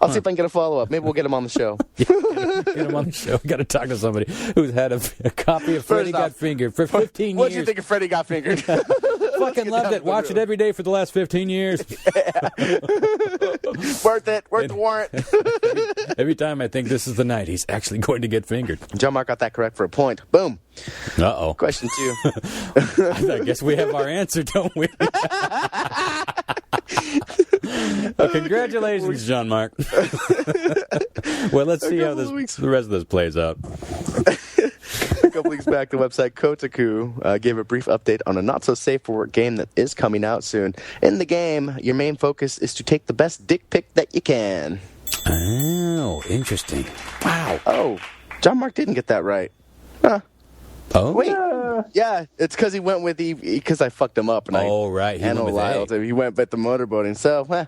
I'll see if I can get a follow-up. Maybe we'll get him on the show. Get him on the show. Got to talk to somebody who's had a copy of Freddy Got Fingered for 15 years. What did you think of Freddy Got Fingered? Fucking loved it. Watch it every day for the last 15 years. Worth it. Worth the warrant. Every time I think this is the night, he's actually going to get fingered. John Mark got that correct for a point. Boom. Uh-oh. Question 2. I guess we have our answer, don't we? Well, congratulations, John Mark. Well, let's see how the rest of this plays out. A couple weeks back, the website Kotaku gave a brief update on a not-so-safe-for-work game that is coming out soon. In the game, your main focus is to take the best dick pic that you can. Oh, interesting. Wow. Oh, John Mark didn't get that right. Huh. Oh? Wait. Yeah, it's because he went with because I fucked him up. And right. He went with A. He went with the motorboating. So,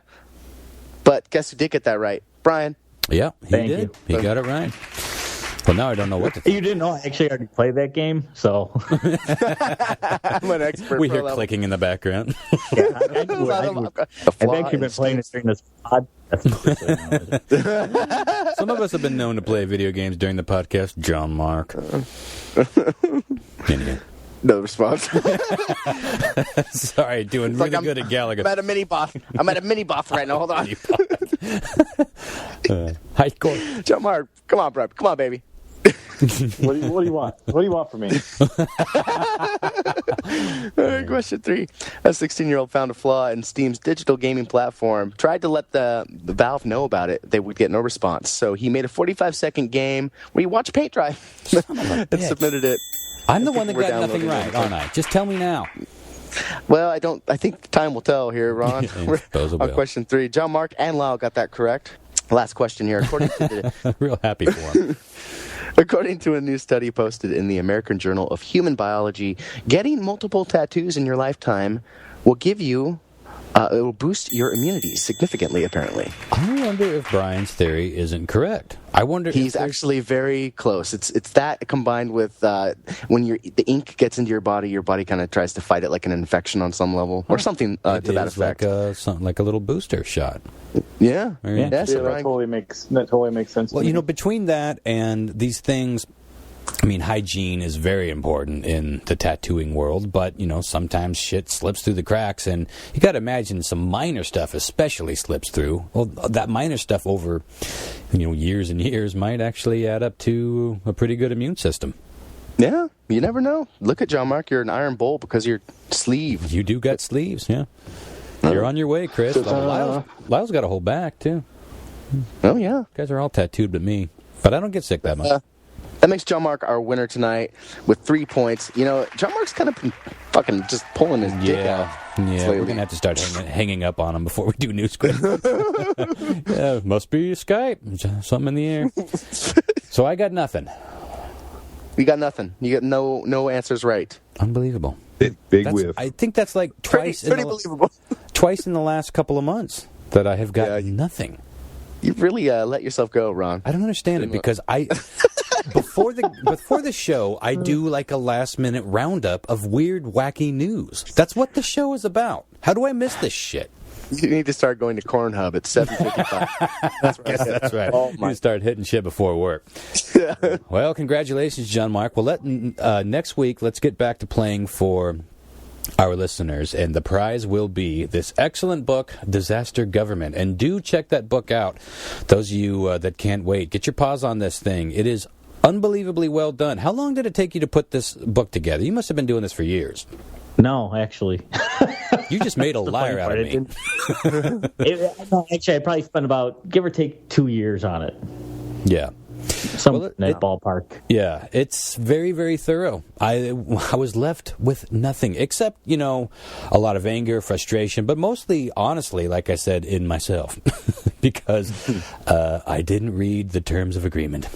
but guess who did get that right? Brian. Yeah, he did. He got it right. Well, now I don't know what to think. You didn't know I actually already played that game, so. I'm an expert. We hear clicking in the background. Yeah, I've actually been playing it during this pod. Some of us have been known to play video games during the podcast. John Mark. Anyway. No response. Sorry, doing really good at Gallagher. I'm at a mini boss. Right now. Hold on. Hi, Corey. John Mark, come on, bro. Come on, baby. What do you want? What do you want from me? Question 3. A 16-year-old found a flaw in Steam's digital gaming platform. Tried to let the Valve know about it. They would get no response. So he made a 45-second game where you watch paint dry and submitted it. I'm the one that got nothing right, aren't I? Just tell me now. Well, I think time will tell here, Ron. On question 3. John Mark and Lyle got that correct. Last question here. According to real happy for him. According to a new study posted in the American Journal of Human Biology, getting multiple tattoos in your lifetime will give you it will boost your immunity significantly, apparently. I wonder if Brian's theory isn't correct. I wonder he's actually very close. It's that combined with when the ink gets into your body kind of tries to fight it like an infection on some level or something to that effect. Something like a little booster shot. Yeah. That totally makes sense. Well, between that and these things. I mean, hygiene is very important in the tattooing world, but, sometimes shit slips through the cracks, and you got to imagine some minor stuff especially slips through. Well, that minor stuff over, years and years might actually add up to a pretty good immune system. Yeah, you never know. Look at John Mark, you're an iron bowl because of your sleeve. You do got sleeves, yeah. You're on your way, Chris. Lyle's got to hold back, too. Oh, yeah. You guys are all tattooed but me. But I don't get sick that much. That makes John Mark our winner tonight with 3 points. John Mark's kind of been fucking just pulling his dick out. Yeah, we're going to have to start hanging up on him before we do news quiz. Yeah, must be Skype. Something in the air. So I got nothing. You got nothing. You got no answers right. Unbelievable. Big whiff. I think that's like twice in the last couple of months that I have gotten nothing. You really let yourself go, Ron. I don't understand it because before the show, I do like a last-minute roundup of weird, wacky news. That's what the show is about. How do I miss this shit? You need to start going to Cornhub at 7:55. That's right. Oh, you start hitting shit before work. Well, congratulations, John Mark. Well, next week, let's get back to playing for our listeners, and the prize will be this excellent book, Disaster Government. And do check that book out. Those of you that can't wait, get your paws on this thing. It is unbelievably well done. How long did it take you to put this book together? You must have been doing this for years. No, actually. You just made a liar out of me. Actually, I probably spent about, give or take, 2 years on it. Yeah. In that ballpark. Yeah, it's very, very thorough. I was left with nothing except, a lot of anger, frustration, but mostly, honestly, like I said, in myself, because I didn't read the terms of agreement.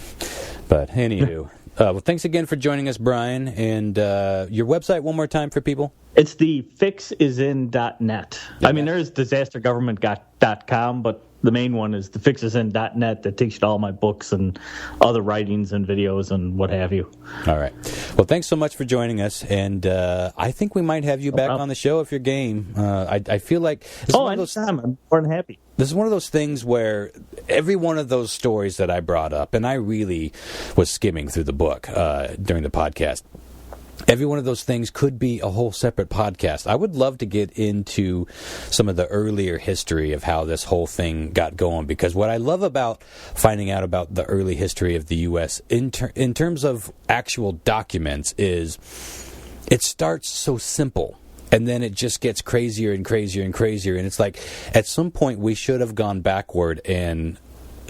But anywho, well, thanks again for joining us, Brian. And your website one more time for people? It's the fixisin.net. I mean, there is disastergovernment.com, but the main one is the fixisin.net that takes you to all my books and other writings and videos and what have you. All right. Well, thanks so much for joining us. And I think we might have you back on the show if you're game. I feel like... anytime. I'm more than happy. This is one of those things where every one of those stories that I brought up, and I really was skimming through the book during the podcast, every one of those things could be a whole separate podcast. I would love to get into some of the earlier history of how this whole thing got going, because what I love about finding out about the early history of the U.S. in terms of actual documents is it starts so simple. And then it just gets crazier and crazier and crazier. And it's like, at some point, we should have gone backward and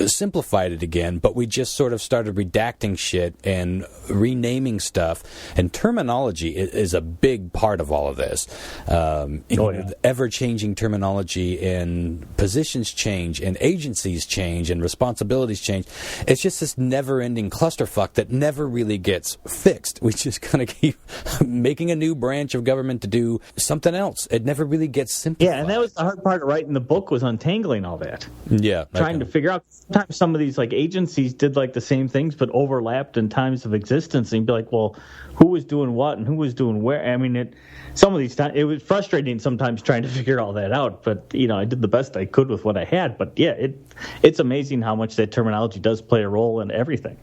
simplified it again, but we just sort of started redacting shit and renaming stuff. And terminology is a big part of all of this. The ever-changing terminology, and positions change, and agencies change, and responsibilities change. It's just this never-ending clusterfuck that never really gets fixed. We just kind of keep making a new branch of government to do something else. It never really gets simplified. Yeah, and that was the hard part of writing the book, was untangling all that. Yeah. Trying to figure out. Sometimes some of these agencies did the same things but overlapped in times of existence, and you'd be like, well, who was doing what and who was doing where? I mean, some of these times it was frustrating sometimes trying to figure all that out, but I did the best I could with what I had. But yeah, it's amazing how much that terminology does play a role in everything.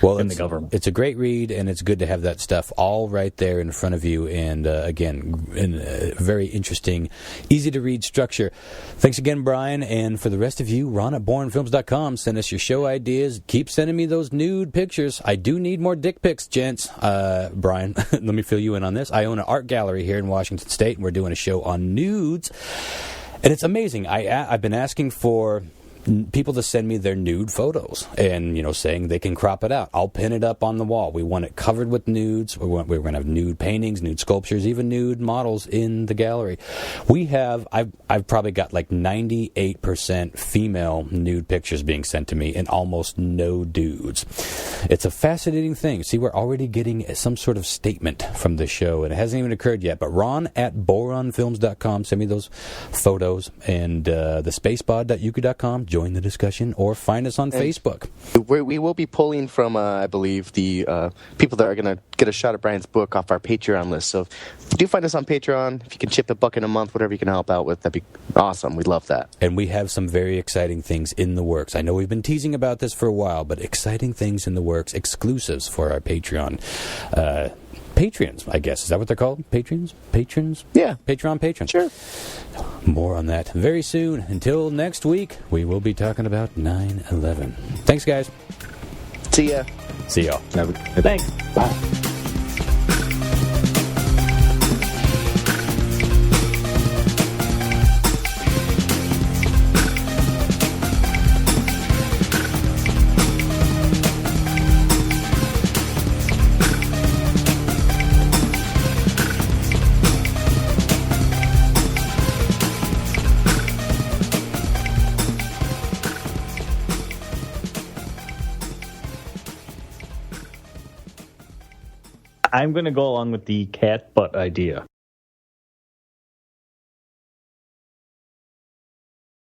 Well, in the government. It's a great read, and it's good to have that stuff all right there in front of you. And again, in a very interesting, easy to read structure. Thanks again, Brian. And for the rest of you, Ron at boringfilms.com. Send us your show ideas. Keep sending me those nude pictures. I do need more dick pics, gents. Brian, let me fill you in on this. I own an art gallery here in Washington State, and we're doing a show on nudes. And it's amazing. I've been asking for people to send me their nude photos and, saying they can crop it out. I'll pin it up on the wall. We want it covered with nudes. We're going to have nude paintings, nude sculptures, even nude models in the gallery. I've probably got 98% female nude pictures being sent to me and almost no dudes. It's a fascinating thing. See, we're already getting some sort of statement from the show, and it hasn't even occurred yet. But Ron at boronfilms.com, send me those photos, and the spacepod.yuku.com. Join the discussion, or find us on Facebook. We will be pulling from, I believe, the people that are going to get a shot at Brian's book off our Patreon list. So if you do find us on Patreon, if you can chip $1 a month, whatever you can help out with, that'd be awesome. We'd love that. And we have some very exciting things in the works. I know we've been teasing about this for a while, but exciting things in the works, exclusives for our Patreon Patreons, I guess. Is that what they're called? Patrons? Yeah. Patreon patrons. Sure. More on that very soon. Until next week, we will be talking about 9/11. Thanks, guys. See ya. See y'all. Thanks. Bye. I'm going to go along with the cat butt idea.